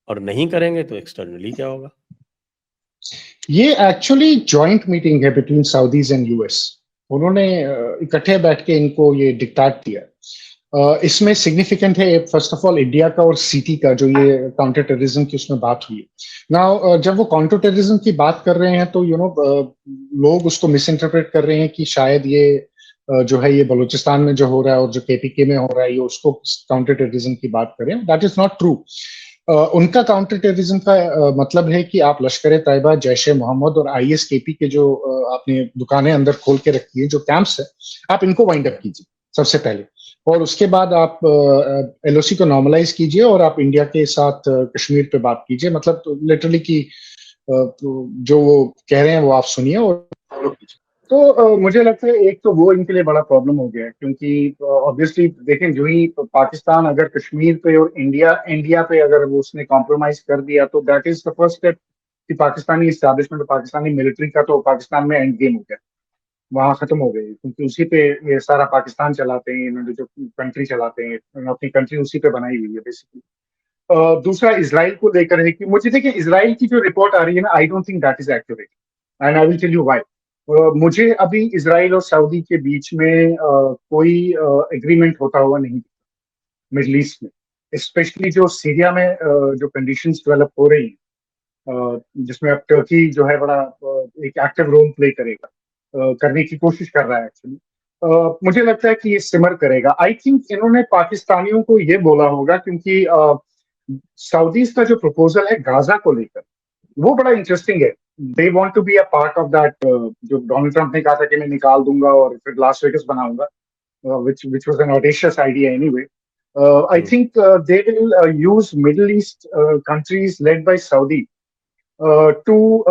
[SPEAKER 1] और नहीं करेंगे तो एक्सटर्नली क्या होगा।
[SPEAKER 2] ये एक्चुअली जॉइंट मीटिंग है बिटवीन सऊदीज एंड यूएस। उन्होंने इकट्ठे बैठ के इनको ये डिक्टेट दिया। इसमें सिग्निफिकेंट है फर्स्ट ऑफ ऑल इंडिया का और सीटी का, जो ये काउंटर टेररिज्म की उसमें बात हुई। नाउ जब वो काउंटर टेररिज्म की बात कर रहे हैं तो लोग उसको मिस इंटरप्रेट कर रहे हैं कि शायद ये जो है ये बलूचिस्तान में जो हो रहा है और जो केपीके में हो रहा है ये उसको काउंटर टेररिज्म की बात करें। That is not true. उनका काउंटर टेररिज्म का मतलब है कि आप लश्कर तैयबा, जैश ए मोहम्मद और आईएसकेपी के जो आपने दुकानें अंदर खोल के रखी है, जो कैंप्स है, आप इनको वाइंड अप कीजिए सबसे पहले। और उसके बाद आप एलओसी को नॉर्मलाइज कीजिए और आप इंडिया के साथ कश्मीर पे बात कीजिए। मतलब तो लिटरली कि जो वो कह रहे हैं वो आप सुनिए और फॉलो कीजिए। तो मुझे लगता है एक तो वो इनके लिए बड़ा प्रॉब्लम हो गया है, क्योंकि ऑब्वियसली देखें जो ही पाकिस्तान अगर कश्मीर पे और इंडिया पे अगर वो उसने कॉम्प्रोमाइज कर दिया तो that is the first step कि पाकिस्तानी इस्टेब्लिशमेंट, पाकिस्तानी मिलिट्री का तो पाकिस्तान में एंड गेम हो गया, वहां खत्म हो गई। क्योंकि उसी पे ये सारा पाकिस्तान चलाते हैं, इन्होंने जो कंट्री चलाते हैं, अपनी कंट्री उसी पे बनाई हुई है बेसिकली। दूसरा इसराइल को लेकर है कि मुझे देखिए इसराइल की जो रिपोर्ट आ रही है ना, I don't think that is accurate and I will tell you why. मुझे अभी इसराइल और सऊदी के बीच में कोई एग्रीमेंट होता हुआ नहीं मिडल ईस्ट में, स्पेशली जो सीरिया में जो कंडीशंस डेवलप हो रही हैं, जिसमें अब टर्की जो है बड़ा एक एक्टिव रोल प्ले करेगा, करने की कोशिश कर रहा है एक्चुअली। मुझे लगता है कि ये सिमर करेगा। आई थिंक इन्होंने पाकिस्तानियों को ये बोला होगा, क्योंकि सऊदीज का जो प्रपोजल है गाजा को लेकर वो बड़ा इंटरेस्टिंग है। They want to be a part of that, जो डोनाल्ड ट्रंप ने कहा था कि मैं निकाल दूंगा और फिर लास वेगस बनाऊंगा, which was an audacious idea anyway. I think they will use Middle East countries led by Saudi to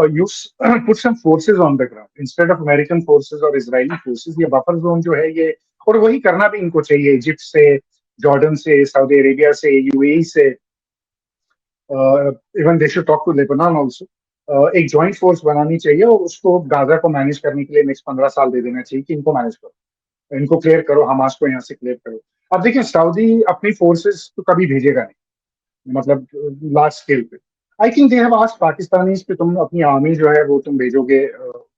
[SPEAKER 2] put some forces on the ground instead of American forces or Israeli forces. ये बफर जोन जो है ये, और वही करना भी इनको चाहिए, इजिप्ट से, जॉर्डन से, सऊदी अरेबिया से, यूएई से, even they should talk to Lebanon also. एक जॉइंट फोर्स बनानी चाहिए और उसको गाजा को मैनेज करने के लिए नेक्स्ट 15 साल दे देना चाहिए कि इनको मैनेज करो, इनको क्लियर करो, हमास को यहाँ से क्लियर करो। अब देखिए सऊदी अपनी फोर्सेस तो कभी भेजेगा नहीं, मतलब लार्ज स्केल पे। आई think they have asked Pakistani कि तुम अपनी आर्मी जो है वो तुम भेजोगे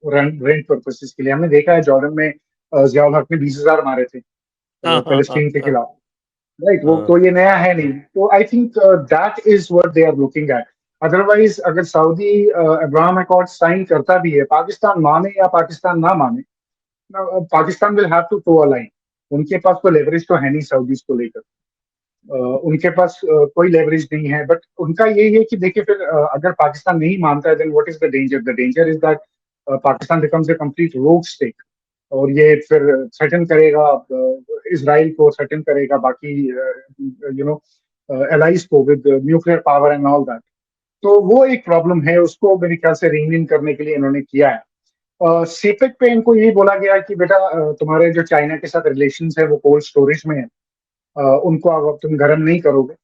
[SPEAKER 2] रेंट पर्पसेस के लिए। हमने देखा है जॉर्डन में जियाउल हक ने 20,000 मारे थे फलस्तीन के खिलाफ, राइट? वो तो ये नया है नहीं। तो I think that is what they are looking at. Otherwise अगर सऊदी अब्राहम अकॉर्ड साइन करता भी है, पाकिस्तान माने या पाकिस्तान ना माने, Pakistan will have to toe a line. उनके पास तो लेवरेज तो है नहीं सऊदीज को लेकर, उनके पास कोई लेवरेज नहीं है। बट उनका यही है कि देखिए फिर अगर पाकिस्तान नहीं मानता है, then what is the danger? The danger is that Pakistan becomes a complete rogue state, और ये फिर थ्रेटन करेगा इसराइल को, थ्रेटन करेगा बाकी यू नो एलाइज को with nuclear power and all that. तो वो एक प्रॉब्लम है, उसको मेरे ख्याल से रिंग इन करने के लिए इन्होंने किया है। सीपेक पे इनको यही बोला गया कि बेटा तुम्हारे जो चाइना के साथ रिलेशंस है वो कोल्ड स्टोरेज में है, उनको अब तुम गर्म नहीं करोगे,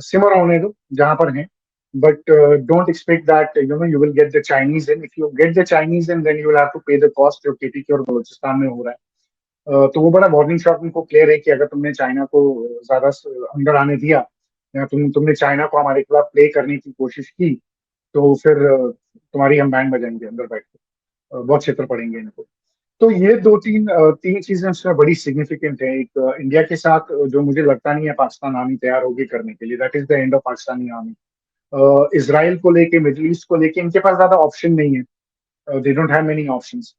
[SPEAKER 2] सिमर होने दो जहां पर है, but don't expect that you will get the Chinese in, if you get the Chinese in then you will have to pay the cost जो केटीके और बलूचिस्तान में हो रहा है। तो वो बड़ा वार्निंग शॉट उनको क्लियर है कि अगर तुमने चाइना को ज्यादा अंदर आने दिया या तुमने चाइना को हमारे खिलाफ प्ले करने की कोशिश की, तो फिर तुम्हारी हम बैंड बजाएंगे अंदर बैठ के, बहुत क्षेत्र पड़ेंगे इनको। तो ये तीन चीजें उसमें बड़ी सिग्निफिकेंट है। एक इंडिया के साथ जो मुझे लगता नहीं है पाकिस्तान आर्मी तैयार होगी करने के लिए, that is the end of Pakistani army. Israel को लेके, मिडिल ईस्ट को लेके इनके पास ज्यादा ऑप्शन नहीं है, they don't have many options.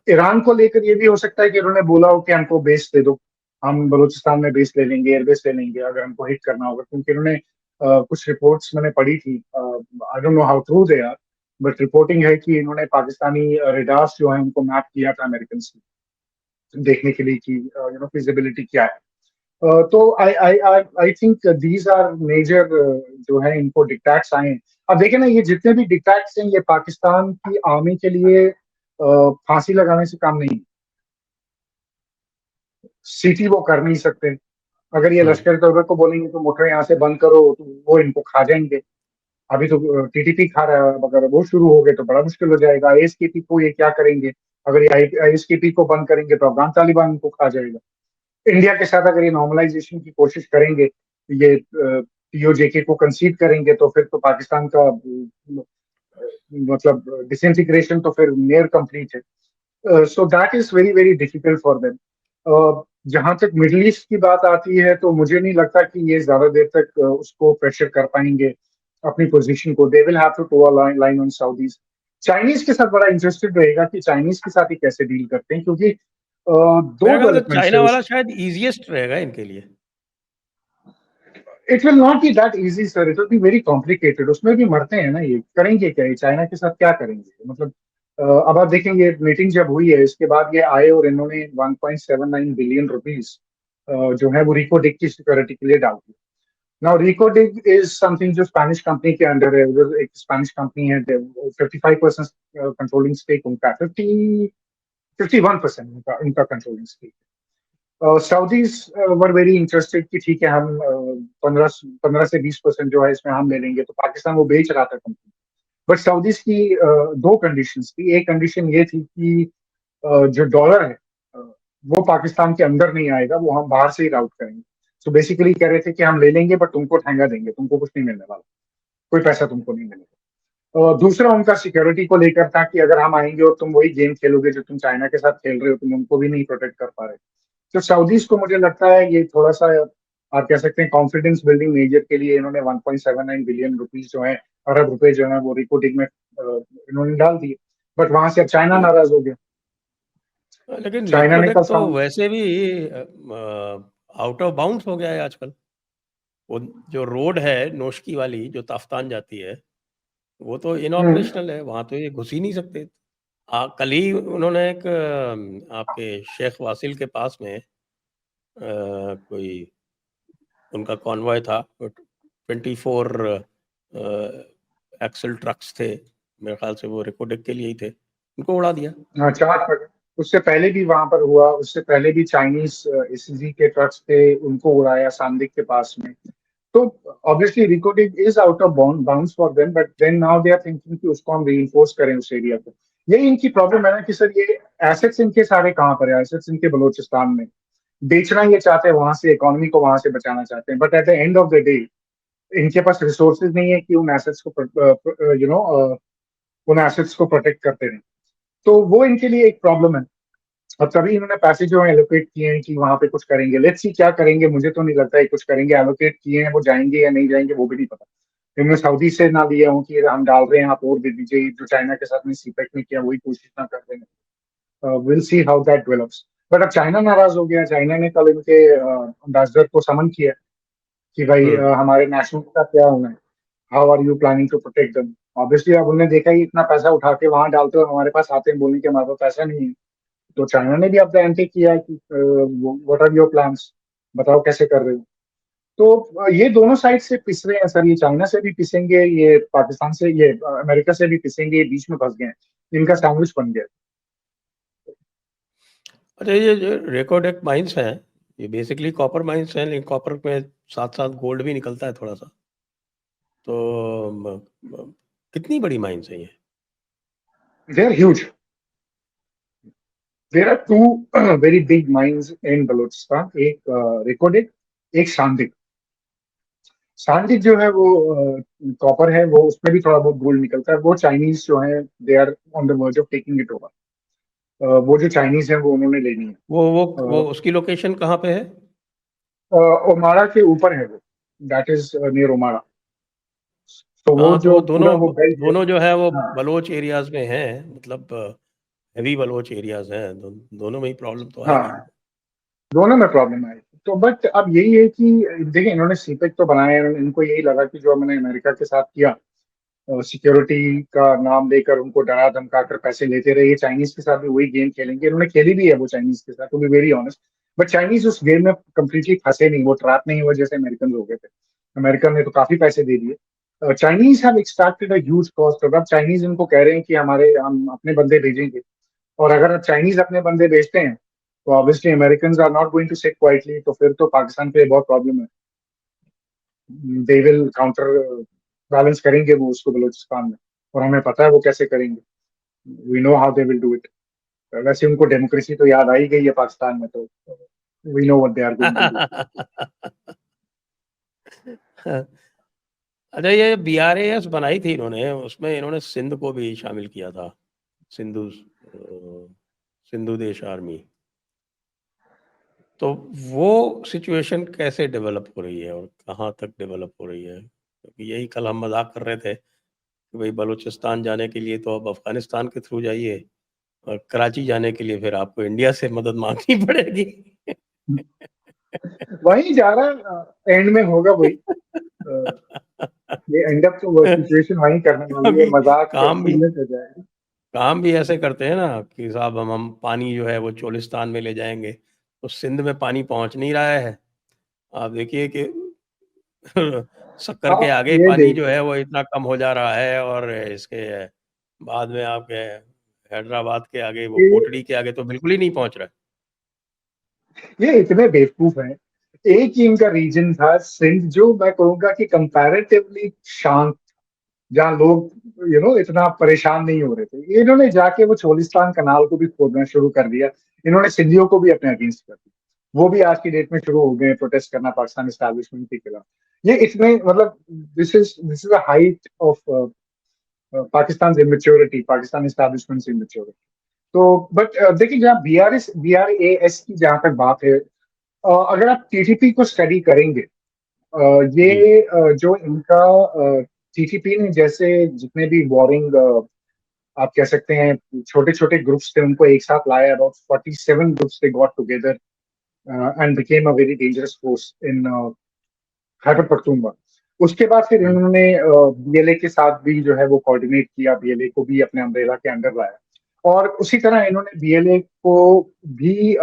[SPEAKER 2] Iran को लेकर ये भी हो सकता है कि उन्होंने बोला हो कि हमको बेस दे दो, हम बलूचिस्तान में बेस ले लेंगे, एयरबेस ले लेंगे अगर हमको हिट करना होगा, क्योंकि उन्होंने कुछ रिपोर्ट्स मैंने पढ़ी थी, I don't know how true they are, but reporting है कि इन्होंने पाकिस्तानी रेडार्स जो है उनको मैप किया था अमेरिकन से, देखने के लिए कि फिजिबिलिटी क्या है। तो I I I I think these are major जो है इनको डिक्टैट्स आए हैं। अब देखें ना, ये जितने भी डिक्टैट्स हैं ये पाकिस्तान की आर्मी के लिए फांसी लगाने से काम नहीं, सीटी वो कर नहीं सकते। अगर ये लश्कर तैयबा को बोलेंगे तो मोटर यहाँ से बंद करो तो वो इनको खा जाएंगे। अभी तो टीटीपी खा रहा है, अगर वो शुरू हो गए तो बड़ा मुश्किल हो जाएगा। आईएसकेपी को ये क्या करेंगे? अगर ये आईएसकेपी को बंद करेंगे तो अफगान तालिबान को खा जाएगा। इंडिया के साथ अगर ये नॉर्मलाइजेशन की कोशिश करेंगे, ये पीओजेके को कंसीड करेंगे, तो फिर तो पाकिस्तान का मतलब डिसइंटीग्रेशन तो फिर नियर कंप्लीट है। So that is very very difficult for them. जहां तक मिडिल ईस्ट की बात आती है तो मुझे नहीं लगता कि ये ज्यादा देर तक उसको प्रेशर कर पाएंगे अपनी पोजीशन को। They will have to toe a line on Saudis. Chinese के साथ बड़ा इंटरेस्टेड रहेगा कि चाइनीज के साथ ही कैसे डील करते हैं, क्योंकि दो
[SPEAKER 1] मेरे ख्याल से
[SPEAKER 2] डेवलपमेंट्स है
[SPEAKER 1] चाइना वाला
[SPEAKER 2] उस।
[SPEAKER 1] शायद इजीएस्ट रहेगा इनके लिए।
[SPEAKER 2] It will not be that easy sir, it will be very complicated. उसमें भी मरते हैं ना, ये करेंगे क्या? ये चाइना के साथ क्या करेंगे? मतलब अब आप देखेंगे मीटिंग जब हुई है इसके बाद ये आए और इन्होंने 1.79 बिलियन रुपीस जो है वो रिकोडिक की सिक्योरिटी के लिए डाल दी। नाउ रिकोडिक इज समथिंग जो स्पेनिश कंपनी के अंडर है, उधर एक स्पेनिश कंपनी है, 55% कंट्रोलिंग स्टेक उनका, 51% उनका controlling stake. Saudis were very interested कि ठीक है हम 15 से 20% जो है इसमें हम ले लेंगे, तो पाकिस्तान वो बेच रहा था कंपनी। बट सऊदीज की दो कंडीशंस थी। एक कंडीशन ये थी कि जो डॉलर है वो पाकिस्तान के अंदर नहीं आएगा, वो हम बाहर से ही राउट करेंगे। सो बेसिकली कह रहे थे कि हम ले लेंगे बट तुमको ठहंगा देंगे, तुमको कुछ नहीं मिलने वाला, कोई पैसा तुमको नहीं मिलेगा। दूसरा उनका सिक्योरिटी को लेकर था कि अगर हम आएंगे और तुम वही गेम खेलोगे जो तुम चाइना के साथ खेल रहे हो, तुम उनको भी नहीं प्रोटेक्ट कर पा रहे। तो सऊदीज को मुझे लगता है ये थोड़ा सा, आप कह सकते हैं कॉन्फिडेंस बिल्डिंग मेजर के लिए इन्होंने 1.79 बिलियन रुपीज जो है, अरब रुपए जो है वो रिकोडिंग में इन्होंने डाल दिए। बट वहां से अब चाइना नाराज हो गया।
[SPEAKER 1] लेकिन
[SPEAKER 2] चाइना ने
[SPEAKER 1] रिकोडेक
[SPEAKER 2] कहा
[SPEAKER 1] तो वैसे भी आउट ऑफ बाउंड्स हो गया है आजकल। वो जो रोड है नोशकी वाली जो ताफ्तान जाती है, वो तो इनऑपरेशनल है, वहां तो ये घुस ही नहीं सकते। कल ही उन्होंने एक आपके शेख वासिल के पास में कोई उनका कॉन्वॉय था, 24 एक्सल ट्रक्स थे, मेरे ख्याल से वो रिकोडेक के लिए ही थे, उनको उड़ा दिया।
[SPEAKER 2] हाँ, 4 उससे पहले भी वहां पर हुआ, उससे पहले भी चाइनीज एसीजी के ट्रक्स थे, उनको उड़ाया सांदिक के पास में। तो ऑब्वियसली रिकोडिंग is out of bounds for them, but then now they are thinking कि उसको हम रीइंफोर्स करें उस एरिया को। यही इनकी प्रॉब्लम है ना कि सर ये एसेट्स इनके सारे कहाँ पर है? एसेट्स इनके बलोचिस्तान में, बेचना ये चाहते हैं वहां से, इकोनॉमी को वहां से बचाना चाहते हैं, but at the end of the day इनके पास रिसोर्सेज नहीं है कि उन एसेट्स को उन एसेट्स को प्रोटेक्ट करते रहें। तो वो इनके लिए एक प्रॉब्लम है। और तभी इन्होंने पैसे जो है एलोकेट किए हैं कि वहां पे कुछ करेंगे। लेट्स सी क्या करेंगे, मुझे तो नहीं लगता है कुछ करेंगे। एलोकेट किए हैं, वो जाएंगे या नहीं जाएंगे वो भी नहीं पता। इन्होंने सऊदी से ना लिया हूँ कि हम डाल रहे हैं आप और दे दीजिए, जो चाइना के साथ में सीपेक में किया वही कोशिश ना कर रहे हैं। Will see how that develops. But अब चाइना नाराज हो गया। चाइना ने कल इनके एम्बेसडर को समन किया कि भाई हमारे नेशनल का क्या होना है, how are you planning to protect them. Obviously अब उन्होंने देखा ही इतना पैसा उठा के वहां डालते हो, हमारे पास आते हैं बोलने के हमारे पास पैसा नहीं है। तो चाइना ने भी अब एंटी किया है कि व्हाट आर योर प्लान्स, बताओ कैसे कर रहे हो। तो ये दोनों साइड से पिस रहे हैं सर, ये चाइना से भी पिसेंगे, ये पाकिस्तान से, ये अमेरिका से भी पिसेंगे, ये बीच में फंस गए हैं, इनका सैंडविच बन गया।
[SPEAKER 1] अच्छा, ये जो रेकोडेक माइंस हैं, ये बेसिकली कॉपर माइंस हैं, लेकिन कॉपर में साथ साथ गोल्ड भी निकलता है थोड़ा सा। तो कितनी बड़ी माइंस है ये?
[SPEAKER 2] They are huge. There are two very big mines in Balochistan, एक रेकोडेक, एक शांडिक। शांडिक जो है वो कॉपर है, वो उसमें भी थोड़ा बहुत गोल्ड निकलता है। वो चाइनीज जो है, they are on the verge of taking it over. वो जो चाइनीज है वो उन्होंने लेनी है।
[SPEAKER 1] वो उसकी लोकेशन कहाँ पे है?
[SPEAKER 2] ओमारा के ऊपर है वो, दैट इज नियर ओमारा। तो वो
[SPEAKER 1] हाँ, तो
[SPEAKER 2] जो
[SPEAKER 1] वो
[SPEAKER 2] पूरा
[SPEAKER 1] दोनों
[SPEAKER 2] वो बेल्ट है।
[SPEAKER 1] दोनों जो है वो
[SPEAKER 2] हाँ,
[SPEAKER 1] बलोच एरियाज में हैं, मतलब हैवी बलोच एरियाज हैं। दोनों में ही प्रॉब्लम तो आएगी।
[SPEAKER 2] हाँ, दोनों में प्रॉब्लम आई। तो बट अब यही है कि देखिए, इन्होंने सीपेक तो बनाया है, इनको यही लगा कि जो मैंने अमेरिका के साथ किया, सिक्योरिटी का नाम लेकर उनको डरा धमका कर पैसे लेते रहे, ये चाइनीज के साथ भी वही गेम खेलेंगे। इन्होंने खेली भी है वो चाइनीज के साथ, to be very honest. But Chinese उस गेम में कंप्लीटली फंसे नहीं, वो ट्रैप नहीं हुआ जैसे अमेरिकन हो गए थे। अमेरिकन ने तो काफी पैसे दे दिए। Chinese have extracted a huge cost. अब चाइनीज इनको कह रहे हैं कि हम अपने बंदे भेजेंगे, और अगर चाइनीज अपने बंदे भेजते हैं तो obviously American are not going to sit quietly, तो फिर तो पाकिस्तान पे बहुत प्रॉब्लम है। दे विल काउंटर बैलेंस करेंगे वो उसको बलूचिस्तान में, और हमें पता है वो कैसे करेंगे। We know how they will do it. वैसे उनको डेमोक्रेसी तो याद आ ही गई है पाकिस्तान में, तो we know what they are going to do.
[SPEAKER 1] अच्छा, ये BRAS बनाई थी इन्होंने, उसमें इन्होंने सिंध को भी शामिल किया था। सिंधु देश आर्मी। तो वो सिचुएशन कैसे डेवलप हो रही है और कहाँ तक डेवलप हो रही है? क्योंकि यही कल हम मजाक कर रहे थे कि भाई बलूचिस्तान जाने के लिए तो अब अफगानिस्तान के थ्रू जाइए, और कराची जाने के लिए फिर आपको इंडिया से मदद मांगनी पड़ेगी।
[SPEAKER 2] वही जा रहा है, एंड में होगा वही। ये एंड अप तो वो सिचुएशन वही करने वाली है,
[SPEAKER 1] अभी
[SPEAKER 2] मजाक
[SPEAKER 1] काम भी
[SPEAKER 2] सीरियस हो जाएगा।
[SPEAKER 1] काम भी ऐसे करते हैं ना कि साहब हम पानी जो है वो चोलिस्तान में ले जाएंगे, तो सिंध में पानी पहुंच नहीं रहा है। आप देखिए कि शक्कर के
[SPEAKER 2] आप
[SPEAKER 1] आगे
[SPEAKER 2] ये
[SPEAKER 1] पानी जो
[SPEAKER 2] देखिए,
[SPEAKER 1] है वो इतना कम हो जा रहा है, और इसके बाद में आपके हैदराबाद के आगे, वो कोटड़ी के आगे तो बिल्कुल ही नहीं पहुंच रहा है।
[SPEAKER 2] ये इतने बेवकूफ हैं। एक ही इनका रीजन था सिंध, जो मैं कहूंगा कि कंपैरेटिवली शांत, जहाँ लोग इतना परेशान नहीं हो रहे थे। इन्होंने जाके वो चोलिस्तान कनाल को भी खोदना शुरू कर दिया। इन्होंने सिंधियों को भी अपने अगेंस्ट कर दिया। वो भी आज की डेट में शुरू हो गए प्रोटेस्ट करना पाकिस्तान एस्टैब्लिशमेंट के खिलाफ। ये इतने मतलब this is a height of Pakistan immaturity, Pakistan establishment immaturity. तो बट देखिए, जहाँ BRAS की जहाँ तक बात है, अगर आप TTP को स्टडी करेंगे,
[SPEAKER 1] जी।
[SPEAKER 2] ये जो इनका TTP ने जैसे जितने भी वॉरिंग, आप कह सकते हैं, छोटे छोटे ग्रुप्स थे, उनको एक साथ लाया। About 47 groups they got together and became a very dangerous force in Khyber Pakhtunkhwa. उसके बाद फिर
[SPEAKER 1] हम्म।
[SPEAKER 2] इन्होंने BLA के साथ भी जो है वो कोऑर्डिनेट किया, BLA को भी अपने अम्ब्रेला के अंडर लाया। और उसी तरह इन्होंने BLA को भी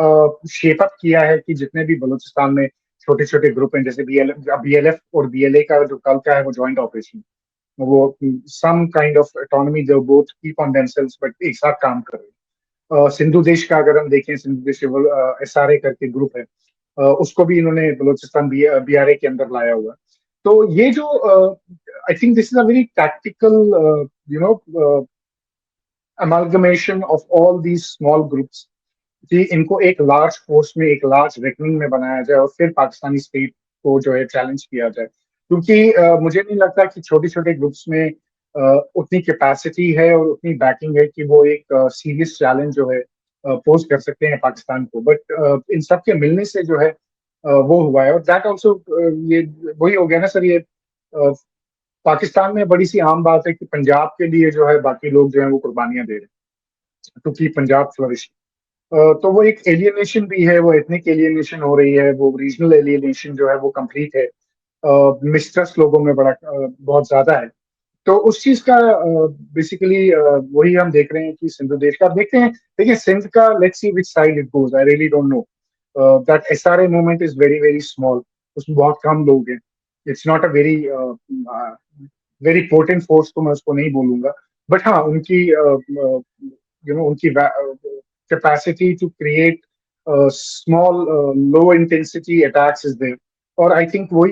[SPEAKER 2] शेप अप किया है कि जितने भी बलूचिस्तान में छोटे छोटे ग्रुप हैं, जैसे BLF और BLA का जो कल का है वो जॉइंट ऑपरेशन, वो some kind of autonomy, they both keep on themselves, but एक साथ काम कर रहे हैं। सिंधु देश का अगर हम देखें, सिंधु देश SRA करके ग्रुप है, उसको भी इन्होंने बलूचिस्तान BRA के अंदर लाया हुआ है। तो ये जो I think this is a very tactical you know amalgamation of all these small groups, कि इनको एक लार्ज फोर्स में, एक लार्ज रेकनिंग में बनाया जाए, और फिर पाकिस्तानी स्टेट को जो है चैलेंज किया जाए। क्योंकि मुझे नहीं लगता कि छोटे छोटे ग्रुप्स में उतनी कैपेसिटी है और उतनी बैकिंग है कि वो एक सीरियस चैलेंज जो है पोज कर सकते हैं पाकिस्तान को। बट इन सब के मिलने से जो है वो हुआ है। और दैट ऑल्सो, ये वही हो गया ना सर, ये पाकिस्तान में बड़ी सी आम बात है कि पंजाब के लिए जो है बाकी लोग जो है वो कुर्बानियां दे रहे हैं, क्योंकि पंजाब फ्लरिश। तो वो एक एलियनेशन भी है, वो एथनिक एलियनेशन हो रही है, वो रीजनल एलियनेशन जो है वो कंप्लीट है। मिस्ट्रस्ट लोगों में बहुत ज्यादा है। तो उस चीज का बेसिकली वही हम देख रहे हैं कि सिंधु देश का, अब देखते हैं। देखिए, सिंध का, let's see which side it goes, I really don't know. That SRA movement is very very small. उसमें बहुत कम लोग हैं. It's not a very very potent force तो मैं उसको नहीं बोलूंगा, बट हाँ उनकी उनकी capacity to create small low intensity attacks is there. और आई थिंक वो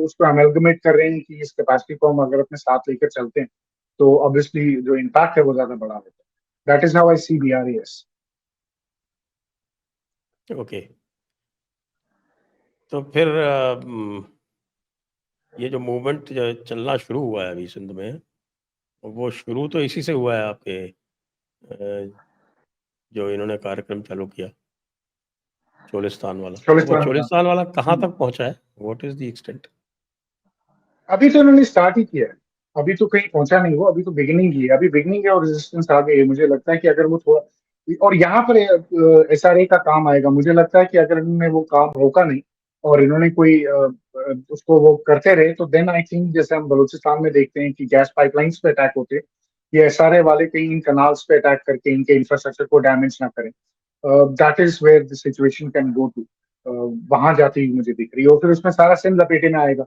[SPEAKER 2] उसको अमेलगमेट कर रहे हैं कि इस कैपेसिटी को हम अगर अपने साथ लेकर चलते हैं तो ऑब्वियसली जो इम्पैक्ट है वो ज्यादा बड़ा होता है. That is how I see BRAS.
[SPEAKER 1] Okay, तो फिर ये जो मूवमेंट चलना शुरू हुआ है अभी सिंध में, वो शुरू तो इसी से हुआ है आपके जो इन्होंने कार्यक्रम चालू किया चोलिस्तान वाला. तो वो चोलिस्तान वाला कहाँ तक पहुंचा है? What is the extent?
[SPEAKER 2] अभी तो इन्होंने स्टार्ट ही किया है. अभी तो कहीं पहुंचा नहीं, वो अभी तो बिगिनिंग ही है. अभी बिगिनिंग है और रेजिस्टेंस आ गई है. मुझे लगता है कि अगर वो थोड़ा, और यहाँ पर SRA का काम आएगा. मुझे लगता है कि अगर इन्होंने वो काम रोका नहीं और इन्होंने कोई उसको वो करते रहे तो देन आई थिंक, जैसे हम बलूचिस्तान में देखते हैं कि गैस पाइपलाइंस पे अटैक होते हैं, ये SRA वाले कहीं इन कनाल्स पे अटैक करके इनके इंफ्रास्ट्रक्चर को डैमेज ना करें. That is where the situation can go to. वहां जाती हुई मुझे दिख रही है. और फिर उसमें सारा सिंध लपेटे में आएगा.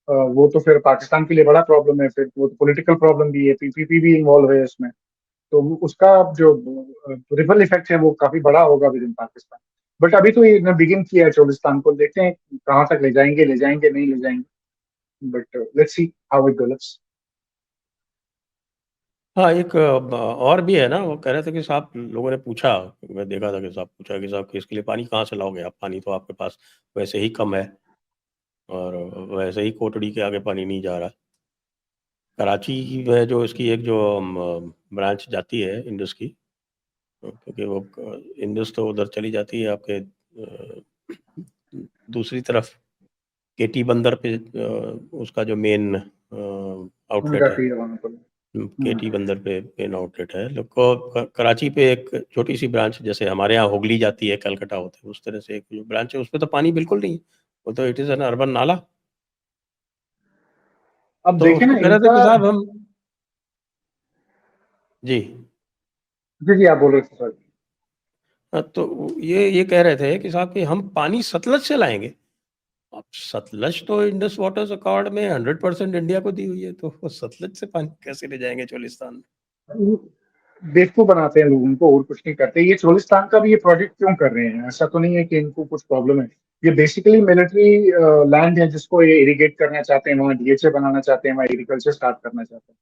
[SPEAKER 2] वो तो फिर पाकिस्तान के लिए बड़ा प्रॉब्लम है. फिर वो तो पॉलिटिकल प्रॉब्लम भी है, PPP भी इन्वॉल्व है इसमें. तो उसका जो रिपल इफेक्ट है वो काफी बड़ा होगा विद इन पाकिस्तान. बट अभी तो ये बिगिन किया है चोलिस्तान को. देखते हैं कहाँ तक ले जाएंगे नहीं ले जाएंगे. But let's see how it develops.
[SPEAKER 1] हाँ, एक और भी है ना, वो कह रहे थे कि साहब, लोगों ने पूछा, मैं देखा था कि साहब पूछा कि साहब कि इसके लिए पानी कहाँ से लाओगे आप? पानी तो आपके पास वैसे ही कम है और वैसे ही कोटड़ी के आगे पानी नहीं जा रहा. कराची में जो इसकी एक जो ब्रांच जाती है इंडस की, क्योंकि वो इंडस तो उधर चली जाती है आपके दूसरी तरफ केटी बंदर पे. उसका जो मेन आउटलेट है केटी बंदर पे मेन आउटलेट है. लोग को कराची पे एक छोटी सी ब्रांच, जैसे हमारे यहाँ हुगली जाती है, कलकत्ता होते हैं, उस तरह से एक जो ब्रांच है उसमें तो पानी बिल्कुल नहीं है. वो तो इट इज एन अर्बन नाला.
[SPEAKER 2] अब
[SPEAKER 1] तो
[SPEAKER 2] देखे
[SPEAKER 1] उसको
[SPEAKER 2] ना
[SPEAKER 1] कह रहे थे
[SPEAKER 2] इनका.
[SPEAKER 1] कि साहब हम जी
[SPEAKER 2] जी जी, आप बोल रहे थे सर.
[SPEAKER 1] तो ये कह रहे थे कि साहब कि हम पानी सतलज से लाएंगे. अब सतलज तो इंडस वाटर्स अकॉर्ड में 100% इंडिया को दी हुई है, तो वो सतलज से पानी कैसे ले जाएंगे चोलिस्तान में?
[SPEAKER 2] बेवकूफ बनाते हैं लोगों को और कुछ नहीं करते. ये चोलिस्तान का भी ये प्रोजेक्ट क्यों कर रहे हैं? ऐसा तो नहीं है कि इनको कुछ प्रॉब्लम है. ये बेसिकली मिलिट्री लैंड है जिसको ये इरिगेट करना चाहते हैं. वहाँ DHA बनाना चाहते हैं, वहाँ एग्रीकल्चर स्टार्ट करना चाहते हैं.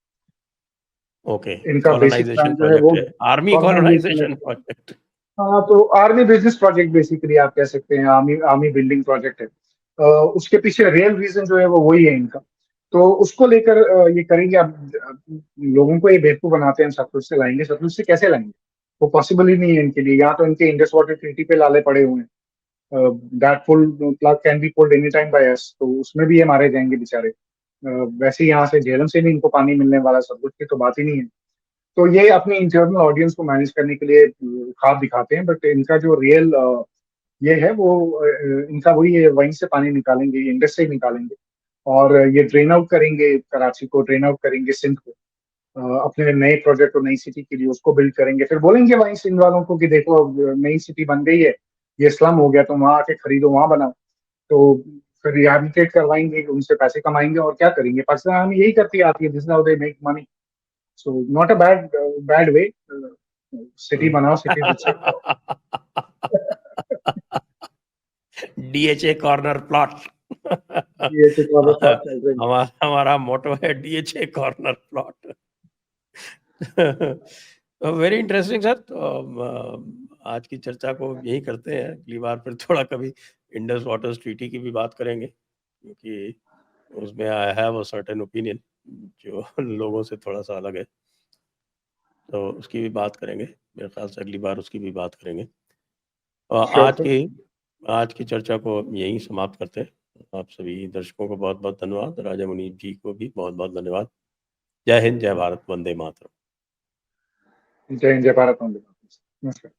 [SPEAKER 1] ओके,
[SPEAKER 2] इनका बेसिक
[SPEAKER 1] कॉलोनाइजेशन
[SPEAKER 2] प्लान जो है वो
[SPEAKER 1] प्रोजेक्ट है, आर्मी
[SPEAKER 2] कॉलोनाइजेशन है.
[SPEAKER 1] Colonisation project.
[SPEAKER 2] हाँ, तो आर्मी बिजनेस प्रोजेक्ट बेसिकली आप कह सकते हैं. आर्मी आर्मी बिल्डिंग प्रोजेक्ट है. उसके पीछे रियल रीजन जो है वो वही है इनका. तो उसको लेकर ये करेंगे. अब लोगों को ये बेवकूफ बनाते हैं. सतलुज से लाएंगे, सतलुज से कैसे लाएंगे? वो पॉसिबल ही नहीं है इनके लिए. यहाँ तो इनके इंडस वाटर ट्रीटी पे लाले पड़े हुए हैं. That pull plug can be pulled any time by us. तो उसमें भी ये मारे जाएंगे बेचारे. वैसे ही यहाँ से झेलम से भी इनको पानी मिलने वाला. सतलुज की तो बात ही नहीं है. तो ये अपनी इंटरनल ऑडियंस को मैनेज करने के लिए खाब दिखाते हैं. बट इनका जो रियल ये है वो इनका वही है. वहीं से पानी निकालेंगे, इंडस से ही निकालेंगे. और ये ड्रेन आउट करेंगे कराची को, ड्रेन आउट करेंगे सिंध को. अपने नए प्रोजेक्ट और नई सिटी के लिए उसको बिल्ड करेंगे. फिर बोलेंगे वहीं सिंध वालों को कि देखो अब नई सिटी बन गई है, ये स्लम हो गया, तुम वहां आके खरीदो, वहां बनाओ. तो फिर रिहैबिलिटेट करवाएंगे, उनसे पैसे कमाएंगे और क्या करेंगे. पाकिस्तान में यही करती आती है. This is how they make money. So not a bad way. City बनाओ, सिटी अच्छे बनाओ.
[SPEAKER 1] DHA corner plot.
[SPEAKER 2] ये तो कॉर्नर प्लॉट चल रही है.
[SPEAKER 1] हमारा मोटो है DHA corner plot. Very interesting sir. तो आज की चर्चा को यही करते हैं. अगली बार फिर थोड़ा कभी इंडस वाटर्स ट्रीटी की भी बात करेंगे, क्योंकि उसमें I have a certain opinion जो लोगों से थोड़ा सा अलग है. तो उसकी भी बात करेंगे. मेरे ख्याल से अगली बार उसकी भी बात करेंगे.
[SPEAKER 2] Sure sir.
[SPEAKER 1] आज की चर्चा को यहीं समाप्त करते हैं. आप सभी दर्शकों को बहुत बहुत धन्यवाद. राजा मुनीब जी को भी बहुत बहुत धन्यवाद. जय हिंद, जय भारत, वंदे मातरम.
[SPEAKER 2] जय हिंद, जय भारत. नमस्कार.